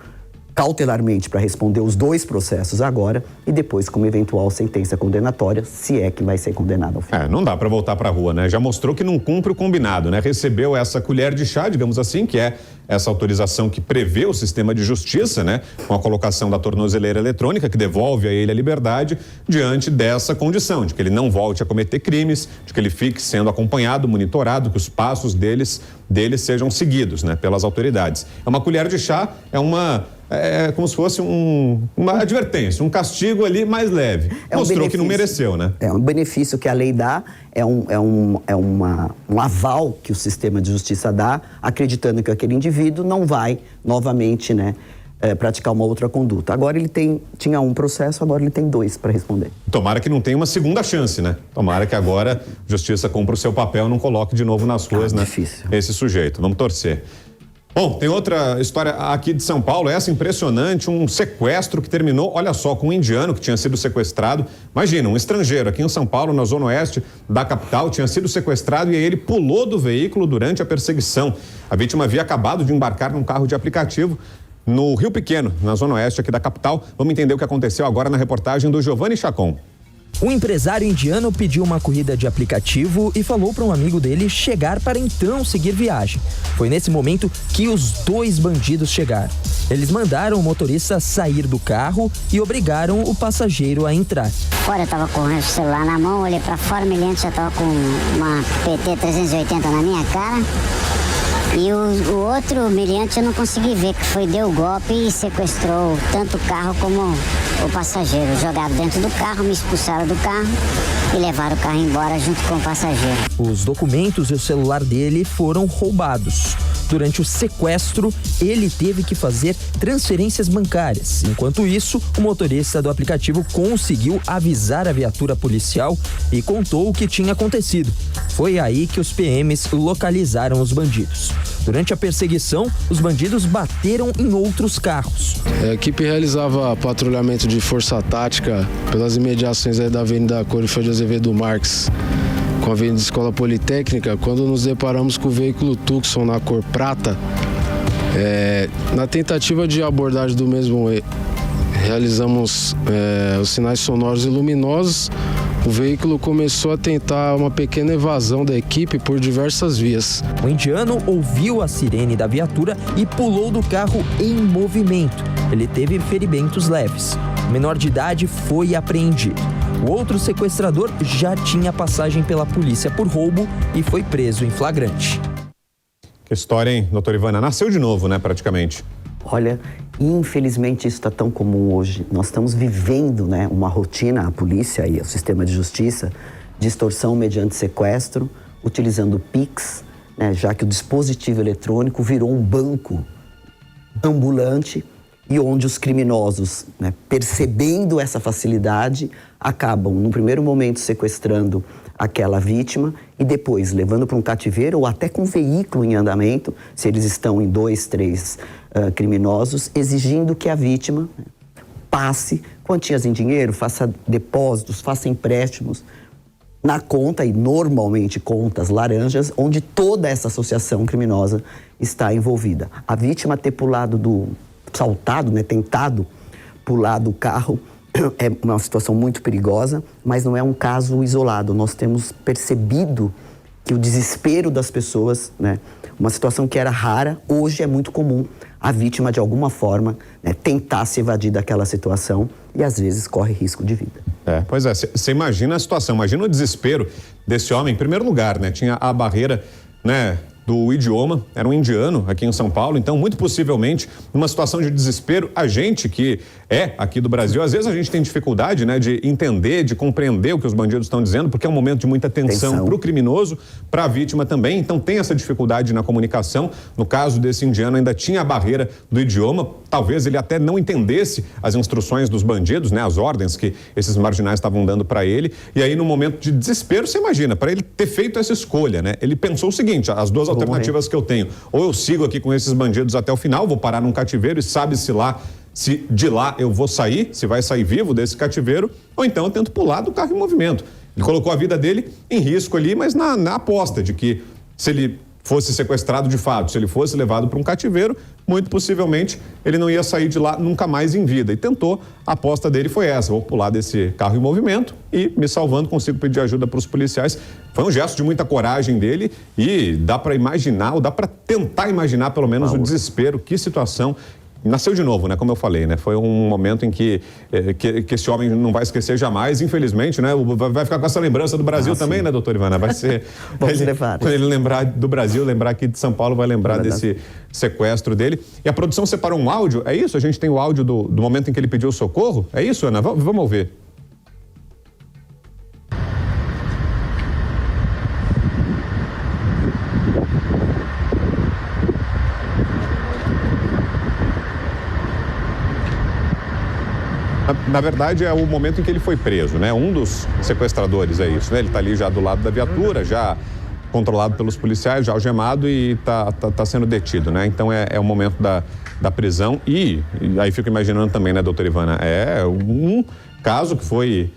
cautelarmente para responder os 2 processos agora e depois com uma eventual sentença condenatória, se é que vai ser condenado ao fim.
Não dá para voltar para a rua, né? Já mostrou que não cumpre o combinado, né? Recebeu essa colher de chá, digamos assim, que é essa autorização que prevê o sistema de justiça, né? Com a colocação da tornozeleira eletrônica, que devolve a ele a liberdade diante dessa condição, de que ele não volte a cometer crimes, de que ele fique sendo acompanhado, monitorado, que os passos deles sejam seguidos, né? Pelas autoridades. É uma colher de chá, é como se fosse uma advertência, um castigo ali mais leve. Mostrou que não mereceu, né?
É um benefício que a lei dá, um aval que o sistema de justiça dá, acreditando que aquele indivíduo não vai novamente, né, praticar uma outra conduta. Agora ele tinha um processo, agora ele tem 2 para responder.
Tomara que não tenha uma segunda chance, né? Tomara que agora a justiça cumpra o seu papel e não coloque de novo nas ruas, né?
Difícil.
Esse sujeito. Vamos torcer. Bom, tem outra história aqui de São Paulo, essa impressionante, um sequestro que terminou, olha só, com um indiano que tinha sido sequestrado. Imagina, um estrangeiro aqui em São Paulo, na zona oeste da capital, tinha sido sequestrado e aí ele pulou do veículo durante a perseguição. A vítima havia acabado de embarcar num carro de aplicativo no Rio Pequeno, na zona oeste aqui da capital. Vamos entender o que aconteceu agora na reportagem do Giovanni Chacon.
Um empresário indiano pediu uma corrida de aplicativo e falou para um amigo dele chegar para então seguir viagem. Foi nesse momento que os 2 bandidos chegaram. Eles mandaram o motorista sair do carro e obrigaram o passageiro a entrar.
Fora, eu tava com o celular na mão, olhei para fora, me lembro, já tava com uma PT 380 na minha cara. E o outro meliante eu não consegui ver, que deu golpe e sequestrou tanto o carro como o passageiro. Jogaram dentro do carro, me expulsaram do carro e levaram o carro embora junto com o passageiro.
Os documentos e o celular dele foram roubados. Durante o sequestro, ele teve que fazer transferências bancárias. Enquanto isso, o motorista do aplicativo conseguiu avisar a viatura policial e contou o que tinha acontecido. Foi aí que os PMs localizaram os bandidos. Durante a perseguição, os bandidos bateram em outros carros.
A equipe realizava patrulhamento de força tática pelas imediações da Avenida Corifeu de Azevedo Marques, com a Avenida Escola Politécnica, quando nos deparamos com o veículo Tucson na cor prata. Na tentativa de abordagem do mesmo, realizamos os sinais sonoros e luminosos. O veículo começou a tentar uma pequena evasão da equipe por diversas vias.
O indiano ouviu a sirene da viatura e pulou do carro em movimento. Ele teve ferimentos leves. O menor de idade foi apreendido. O outro sequestrador já tinha passagem pela polícia por roubo e foi preso em flagrante.
Que história, hein, doutora Ivana? Nasceu de novo, né, praticamente.
Olha, infelizmente isso está tão comum hoje. Nós estamos vivendo, né, uma rotina, a polícia e o sistema de justiça, de extorsão mediante sequestro, utilizando PIX, né, já que o dispositivo eletrônico virou um banco ambulante e onde os criminosos, né, percebendo essa facilidade, acabam, no primeiro momento, sequestrando aquela vítima e depois levando para um cativeiro ou até com veículo em andamento, se eles estão em 2, 3 criminosos, exigindo que a vítima passe quantias em dinheiro, faça depósitos, faça empréstimos na conta, e normalmente contas laranjas, onde toda essa associação criminosa está envolvida. A vítima ter saltado, né, tentado pular do carro, é uma situação muito perigosa, mas não é um caso isolado. Nós temos percebido que o desespero das pessoas, né, uma situação que era rara, hoje é muito comum. A vítima, de alguma forma, né, tentar se evadir daquela situação e, às vezes, corre risco de vida.
Pois é, você imagina a situação, imagina o desespero desse homem. Em primeiro lugar, né, tinha a barreira, né, do idioma, era um indiano aqui em São Paulo, então muito possivelmente numa situação de desespero, a gente que é aqui do Brasil, às vezes a gente tem dificuldade, né, de entender, de compreender o que os bandidos estão dizendo, porque é um momento de muita tensão para o criminoso, para a vítima também, então tem essa dificuldade na comunicação. No caso desse indiano ainda tinha a barreira do idioma, talvez ele até não entendesse as instruções dos bandidos, né, as ordens que esses marginais estavam dando para ele, e aí no momento de desespero, você imagina, para ele ter feito essa escolha, né, ele pensou o seguinte: as duas alternativas que eu tenho, ou eu sigo aqui com esses bandidos até o final, vou parar num cativeiro e sabe-se lá se de lá eu vou sair, se vai sair vivo desse cativeiro, ou então eu tento pular do carro em movimento. Ele colocou a vida dele em risco ali, mas na aposta de que se ele fosse sequestrado de fato, se ele fosse levado para um cativeiro, muito possivelmente ele não ia sair de lá nunca mais em vida. E tentou, a aposta dele foi essa: vou pular desse carro em movimento e, me salvando, consigo pedir ajuda para os policiais. Foi um gesto de muita coragem dele e dá para imaginar, ou dá para tentar imaginar pelo menos o desespero, que situação. Nasceu de novo, né? Como eu falei, né? Foi um momento em que esse homem não vai esquecer jamais, infelizmente, né? Vai ficar com essa lembrança do Brasil também, né, doutora Ivana? Vai ser... Quando ele lembrar do Brasil, lembrar aqui de São Paulo, vai lembrar desse sequestro dele. E a produção separou um áudio, é isso? A gente tem o áudio do momento em que ele pediu socorro? É isso, Ana? Vamos ouvir. Na verdade, é o momento em que ele foi preso, né? Um dos sequestradores, é isso, né? Ele está ali já do lado da viatura, já controlado pelos policiais, já algemado e tá sendo detido, né? Então é o momento da prisão e aí fico imaginando também, né, doutora Ivana? É um caso que foi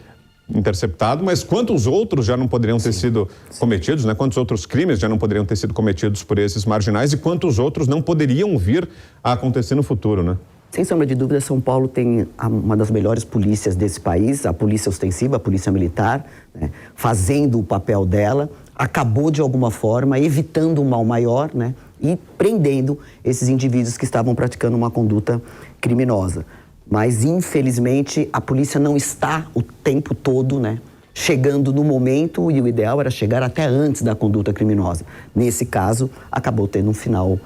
interceptado, mas quantos outros já não poderiam ter sido cometidos, né? Quantos outros crimes já não poderiam ter sido cometidos por esses marginais e quantos outros não poderiam vir a acontecer no futuro, né?
Sem sombra de dúvida, São Paulo tem uma das melhores polícias desse país, a polícia ostensiva, a polícia militar, né, fazendo o papel dela, acabou de alguma forma evitando um mal maior, né, e prendendo esses indivíduos que estavam praticando uma conduta criminosa. Mas, infelizmente, a polícia não está o tempo todo, né, chegando no momento, e o ideal era chegar até antes da conduta criminosa. Nesse caso, acabou tendo um final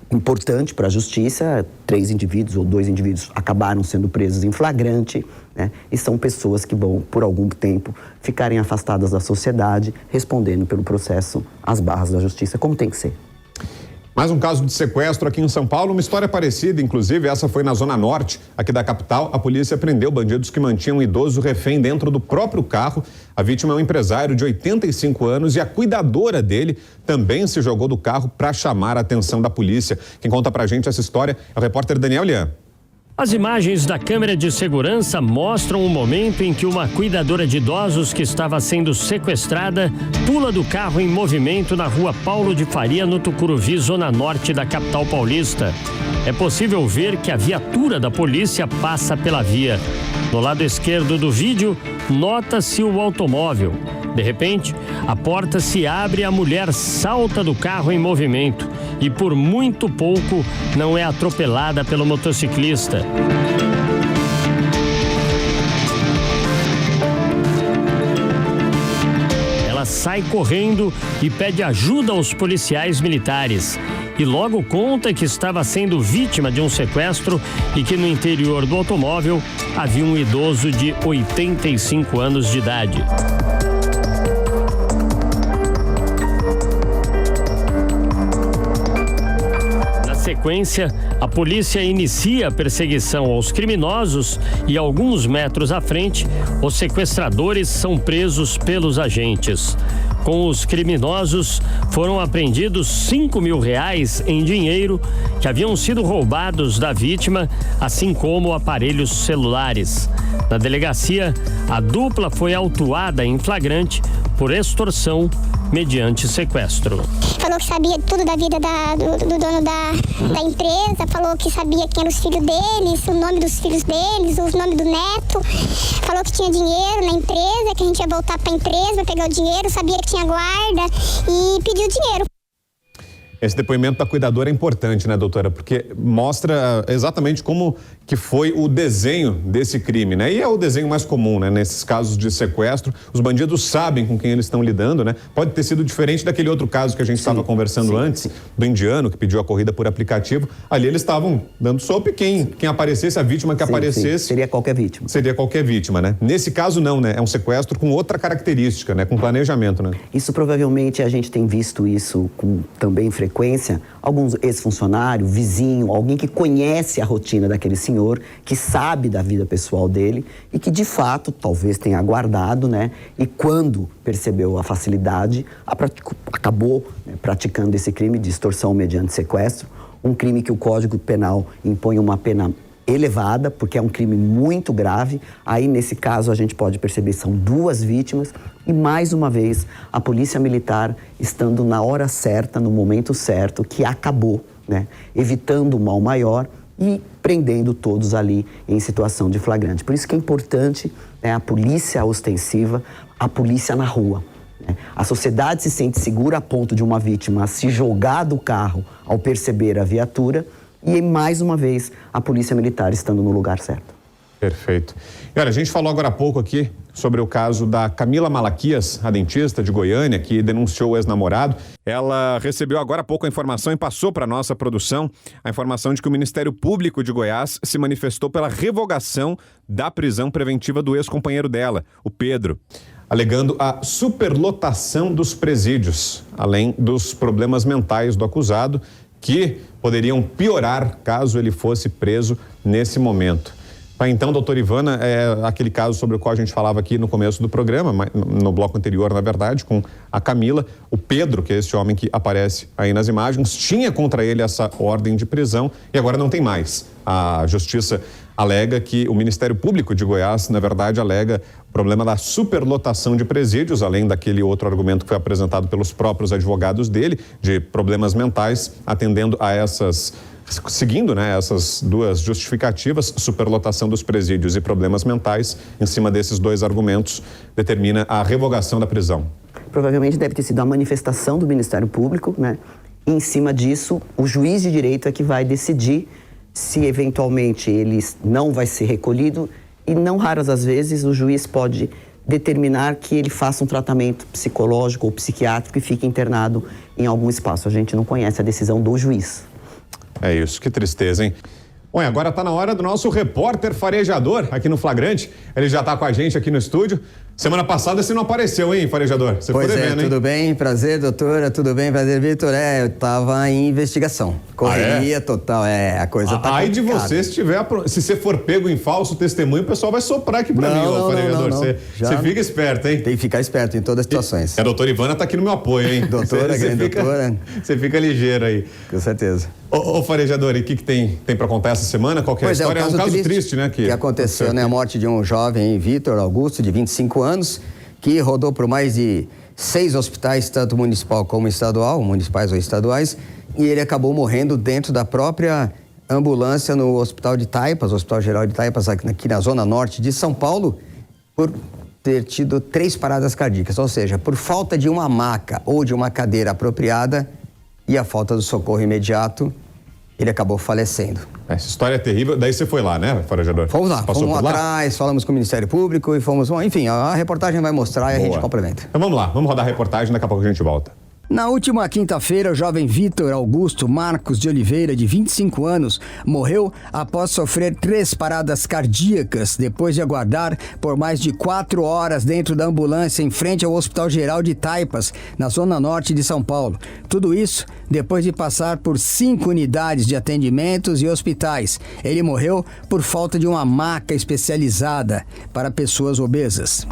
importante para a justiça. 3 indivíduos ou 2 indivíduos acabaram sendo presos em flagrante, né? E são pessoas que vão, por algum tempo, ficarem afastadas da sociedade, respondendo pelo processo às barras da justiça, como tem que ser.
Mais um caso de sequestro aqui em São Paulo, uma história parecida, inclusive essa foi na Zona Norte, aqui da capital. A polícia prendeu bandidos que mantinham um idoso refém dentro do próprio carro. A vítima é um empresário de 85 anos e a cuidadora dele também se jogou do carro para chamar a atenção da polícia. Quem conta pra gente essa história é o repórter Daniel Lian.
As imagens da câmera de segurança mostram o momento em que uma cuidadora de idosos que estava sendo sequestrada pula do carro em movimento na rua Paulo de Faria, no Tucuruvi, zona norte da capital paulista. É possível ver que a viatura da polícia passa pela via. No lado esquerdo do vídeo, nota-se o automóvel. De repente, a porta se abre e a mulher salta do carro em movimento e por muito pouco não é atropelada pelo motociclista. Ela sai correndo e pede ajuda aos policiais militares. E logo conta que estava sendo vítima de um sequestro e que no interior do automóvel havia um idoso de 85 anos de idade. Na sequência, a polícia inicia a perseguição aos criminosos e, alguns metros à frente, os sequestradores são presos pelos agentes. Com os criminosos, foram apreendidos R$5.000 em dinheiro que haviam sido roubados da vítima, assim como aparelhos celulares. Na delegacia, a dupla foi autuada em flagrante por extorsão mediante sequestro.
Falou que sabia tudo da vida do dono da empresa, falou que sabia quem eram os filhos deles, o nome dos filhos deles, o nome do neto, falou que tinha dinheiro na empresa, que a gente ia voltar para a empresa para pegar o dinheiro, sabia que tinha guarda e pediu dinheiro.
Esse depoimento da cuidadora é importante, né, doutora? Porque mostra exatamente como que foi o desenho desse crime, né? E é o desenho mais comum, né? Nesses casos de sequestro, os bandidos sabem com quem eles estão lidando, né? Pode ter sido diferente daquele outro caso que a gente estava conversando antes, do indiano que pediu a corrida por aplicativo. Ali eles estavam dando sopa e quem aparecesse, a vítima que aparecesse...
Seria qualquer vítima.
Seria qualquer vítima, né? Nesse caso não, né? É um sequestro com outra característica, né? Com planejamento, né?
Isso provavelmente a gente tem visto isso com também frequência, alguns ex-funcionários, vizinho, alguém que conhece a rotina daquele senhor, que sabe da vida pessoal dele e que de fato talvez tenha aguardado, né? E quando percebeu a facilidade, acabou, né, praticando esse crime de extorsão mediante sequestro, um crime que o Código Penal impõe uma pena elevada, porque é um crime muito grave. Aí, nesse caso, a gente pode perceber que são 2 vítimas e, mais uma vez, a Polícia Militar estando na hora certa, no momento certo, que acabou, né, evitando o mal maior e prendendo todos ali em situação de flagrante. Por isso que é importante, né, a polícia ostensiva, a polícia na rua. Né? A sociedade se sente segura a ponto de uma vítima se jogar do carro ao perceber a viatura e, mais uma vez, a Polícia Militar estando no lugar certo.
Perfeito. E olha, a gente falou agora há pouco aqui sobre o caso da Camila Malaquias, a dentista de Goiânia, que denunciou o ex-namorado. Ela recebeu agora há pouco a informação e passou para a nossa produção a informação de que o Ministério Público de Goiás se manifestou pela revogação da prisão preventiva do ex-companheiro dela, o Pedro, alegando a superlotação dos presídios, além dos problemas mentais do acusado, que poderiam piorar caso ele fosse preso nesse momento. Então, doutora Ivana, é aquele caso sobre o qual a gente falava aqui no começo do programa, no bloco anterior, na verdade, com a Camila. O Pedro, que é esse homem que aparece aí nas imagens, tinha contra ele essa ordem de prisão e agora não tem mais. A Justiça alega que o Ministério Público de Goiás, na verdade, alega o problema da superlotação de presídios, além daquele outro argumento que foi apresentado pelos próprios advogados dele, de problemas mentais, atendendo a seguindo, né, essas 2 justificativas, superlotação dos presídios e problemas mentais. Em cima desses 2 argumentos, determina a revogação da prisão.
Provavelmente deve ter sido a manifestação do Ministério Público, né? E, em cima disso, o juiz de direito é que vai decidir se eventualmente ele não vai ser recolhido, e não raras as vezes o juiz pode determinar que ele faça um tratamento psicológico ou psiquiátrico e fique internado em algum espaço. A gente não conhece a decisão do juiz.
É isso, que tristeza, hein? Bom, agora está na hora do nosso repórter farejador aqui no Flagrante. Ele já está com a gente aqui no estúdio. Semana passada você não apareceu, hein, farejador? Você
pois
ficou devendo, hein?
Tudo bem? Prazer, doutora. Tudo bem? Prazer, Vitor. Eu estava em investigação. Correria total. A coisa tá
Ai de
complicada.
você, se você for pego em falso testemunho, o pessoal vai soprar aqui pra mim, ô farejador. Você fica esperto, hein?
Tem que ficar esperto em todas as situações.
A doutora Ivana tá aqui no meu apoio, hein?
Doutora, doutora.
Você fica ligeiro aí.
Com certeza.
Ô farejador, e o que tem pra contar essa semana? Qual que é a história? É um caso triste, né?
Que aconteceu, né? A morte de um jovem, Vitor Augusto, de 25 anos, que rodou por mais de 6 hospitais, tanto municipal como estadual, municipais ou estaduais, e ele acabou morrendo dentro da própria ambulância no Hospital de Taipas, Hospital Geral de Taipas, aqui na zona norte de São Paulo, por ter tido 3 paradas cardíacas, ou seja, por falta de uma maca ou de uma cadeira apropriada e a falta do socorro imediato, ele acabou falecendo.
Essa história é terrível. Daí você foi lá, né, farejador?
Fomos lá, fomos lá atrás, falamos com o Ministério Público e fomos... Enfim, a reportagem vai mostrar e a gente complementa.
Então vamos lá, vamos rodar a reportagem, daqui a pouco a gente volta.
Na última quinta-feira, o jovem Vitor Augusto Marcos de Oliveira, de 25 anos, morreu após sofrer 3 paradas cardíacas, depois de aguardar por mais de 4 horas dentro da ambulância em frente ao Hospital Geral de Taipas, na zona norte de São Paulo. Tudo isso depois de passar por 5 unidades de atendimentos e hospitais. Ele morreu por falta de uma maca especializada para pessoas obesas.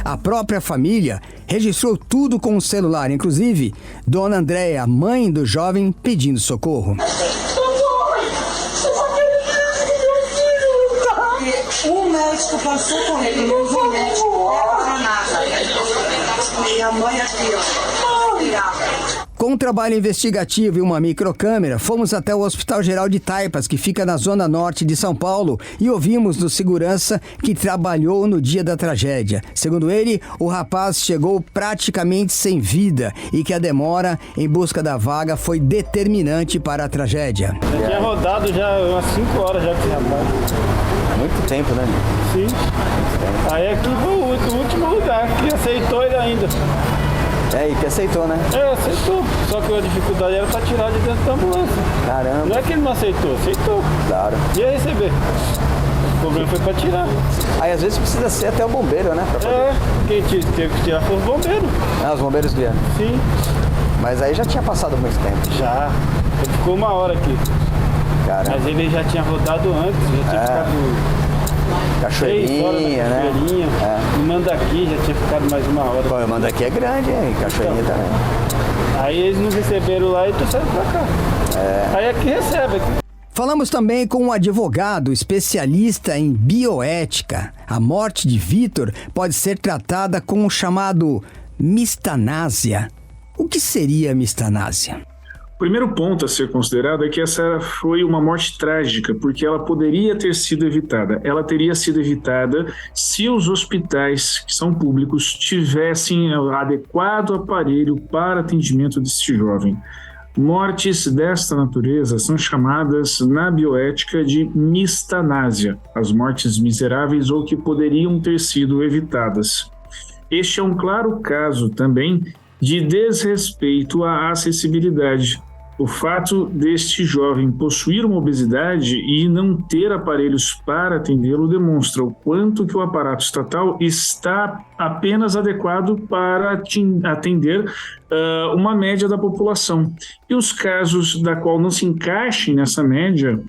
A própria família registrou tudo com o celular, inclusive Dona Andréia, mãe do jovem, pedindo socorro.
O médico passou correndo, não vi médico, não para nada. Minha mãe aqui, ó.
Com um trabalho investigativo e uma microcâmera, fomos até o Hospital Geral de Taipas, que fica na zona norte de São Paulo, e ouvimos do segurança que trabalhou no dia da tragédia. Segundo ele, o rapaz chegou praticamente sem vida e que a demora em busca da vaga foi determinante para a tragédia.
Já tinha rodado já umas 5 horas já com esse rapaz.
Muito tempo, né?
Sim. Aí aqui foi o último lugar que aceitou ele ainda.
E que aceitou, né?
Aceitou. Só que a dificuldade era pra tirar de dentro da ambulância.
Caramba.
Não é que ele não aceitou, aceitou.
Claro.
Ia receber. O problema foi pra tirar.
Aí às vezes precisa ser até o bombeiro, né? Pra poder...
Quem teve que tirar foi os bombeiros.
Os bombeiros vieram?
Sim.
Mas aí já tinha passado muito tempo.
Já. Ele ficou 1 hora aqui.
Caramba.
Mas ele já tinha rodado antes, já tinha ficado...
Cachoeirinha, né?
Cachoeirinha. O Mandaqui já tinha ficado mais 1 hora.
Pô, o Mandaqui é grande, hein? Cachoeirinha também.
Aí eles não receberam lá e trouxeram pra cá. Aí aqui recebe.
Falamos também com um advogado especialista em bioética. A morte de Vitor pode ser tratada com o chamado mistanásia. O que seria mistanásia?
O primeiro ponto a ser considerado é que essa foi uma morte trágica, porque ela poderia ter sido evitada. Ela teria sido evitada se os hospitais, que são públicos, tivessem o adequado aparelho para atendimento deste jovem. Mortes desta natureza são chamadas na bioética de mistanásia, as mortes miseráveis ou que poderiam ter sido evitadas. Este é um claro caso também de desrespeito à acessibilidade. O fato deste jovem possuir uma obesidade e não ter aparelhos para atendê-lo demonstra o quanto que o aparato estatal está apenas adequado para atender uma média da população. E os casos da qual não se encaixem nessa média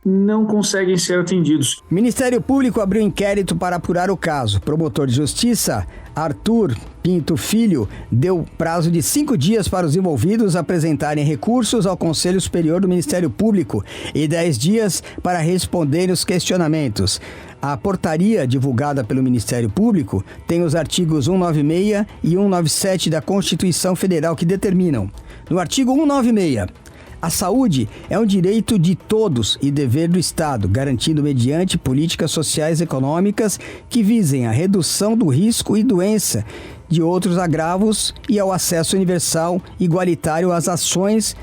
não conseguem ser atendidos.
O Ministério Público abriu inquérito para apurar o caso. Promotor de Justiça, Arthur Pinto Filho, deu prazo de 5 dias para os envolvidos apresentarem recursos ao Conselho Superior do Ministério Público e 10 dias para responderem os questionamentos. A portaria divulgada pelo Ministério Público tem os artigos 196 e 197 da Constituição Federal que determinam. No artigo 196, a saúde é um direito de todos e dever do Estado, garantido mediante políticas sociais e econômicas que visem a redução do risco e doença de outros agravos e ao acesso universal igualitário às ações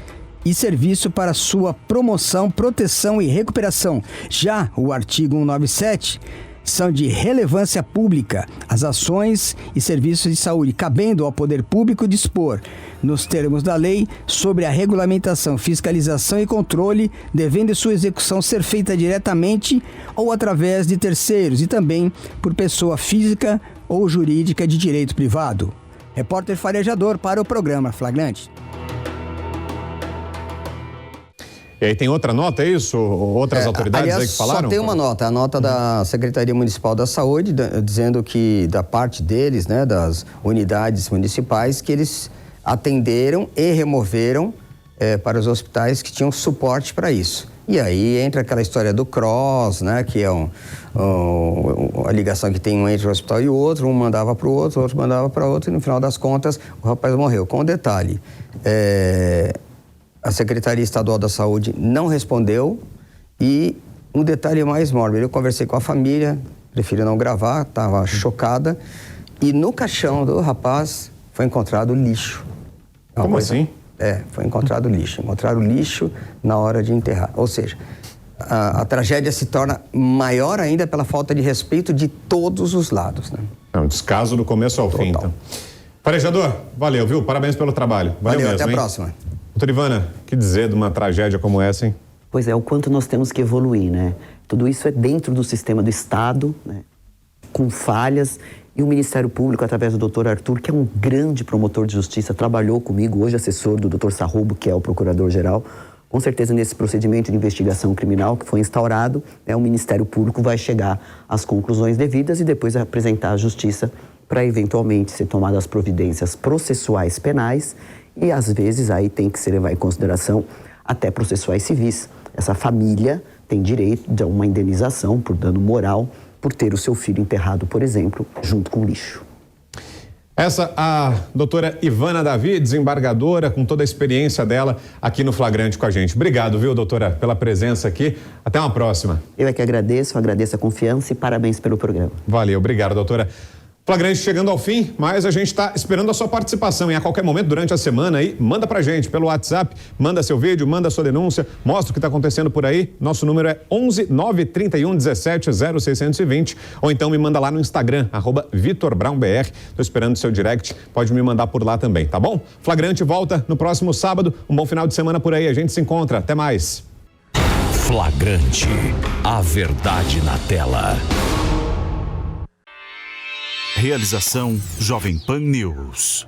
e serviço para sua promoção, proteção e recuperação. Já o artigo 197 são de relevância pública. As ações e serviços de saúde, cabendo ao poder público dispor, nos termos da lei, sobre a regulamentação, fiscalização e controle, devendo sua execução ser feita diretamente ou através de terceiros e também por pessoa física ou jurídica de direito privado. Repórter farejador para o programa Flagrante.
E aí tem outra nota, é isso? Outras autoridades
aliás,
aí que falaram?
Só tem uma nota, a nota da Secretaria Municipal da Saúde, dizendo que da parte deles, né, das unidades municipais, que eles atenderam e removeram para os hospitais que tinham suporte para isso. E aí entra aquela história do CROSS, né, que é a ligação que tem um entre o hospital e o outro, um mandava para o outro mandava para o outro, e no final das contas o rapaz morreu. Com detalhe, a Secretaria Estadual da Saúde não respondeu e um detalhe mais mórbido, eu conversei com a família, prefiro não gravar, estava chocada, e no caixão do rapaz foi encontrado lixo.
Como assim?
Foi encontrado lixo. Encontraram lixo na hora de enterrar. Ou seja, a tragédia se torna maior ainda pela falta de respeito de todos os lados, né?
É um descaso do começo ao fim, então. Farejador, valeu, viu? Parabéns pelo trabalho. Valeu mesmo,
até a
hein?
próxima.
Doutora Ivana, que dizer de uma tragédia como essa, hein?
Pois é, o quanto nós temos que evoluir, né? Tudo isso é dentro do sistema do Estado, né? Com falhas. E o Ministério Público, através do doutor Arthur, que é um grande promotor de justiça, trabalhou comigo, hoje assessor do doutor Sarrubo, que é o procurador-geral. Com certeza, nesse procedimento de investigação criminal que foi instaurado, o Ministério Público vai chegar às conclusões devidas e depois apresentar à Justiça para, eventualmente, ser tomadas as providências processuais penais e, às vezes, aí tem que se levar em consideração até processuais civis. Essa família tem direito a uma indenização por dano moral por ter o seu filho enterrado, por exemplo, junto com lixo.
Essa, a doutora Ivana Davi, desembargadora, com toda a experiência dela aqui no Flagrante com a gente. Obrigado, viu, doutora, pela presença aqui. Até uma próxima.
Eu é que agradeço a confiança e parabéns pelo programa.
Valeu, obrigado, doutora. Flagrante chegando ao fim, mas a gente está esperando a sua participação. E a qualquer momento, durante a semana aí, manda pra gente pelo WhatsApp, manda seu vídeo, manda sua denúncia, mostra o que está acontecendo por aí. Nosso número é 11 931 17 0620. Ou então me manda lá no Instagram, @VitorBraunBR. Tô esperando o seu direct, pode me mandar por lá também, tá bom? Flagrante volta no próximo sábado. Um bom final de semana por aí, a gente se encontra. Até mais.
Flagrante, a verdade na tela. Realização Jovem Pan News.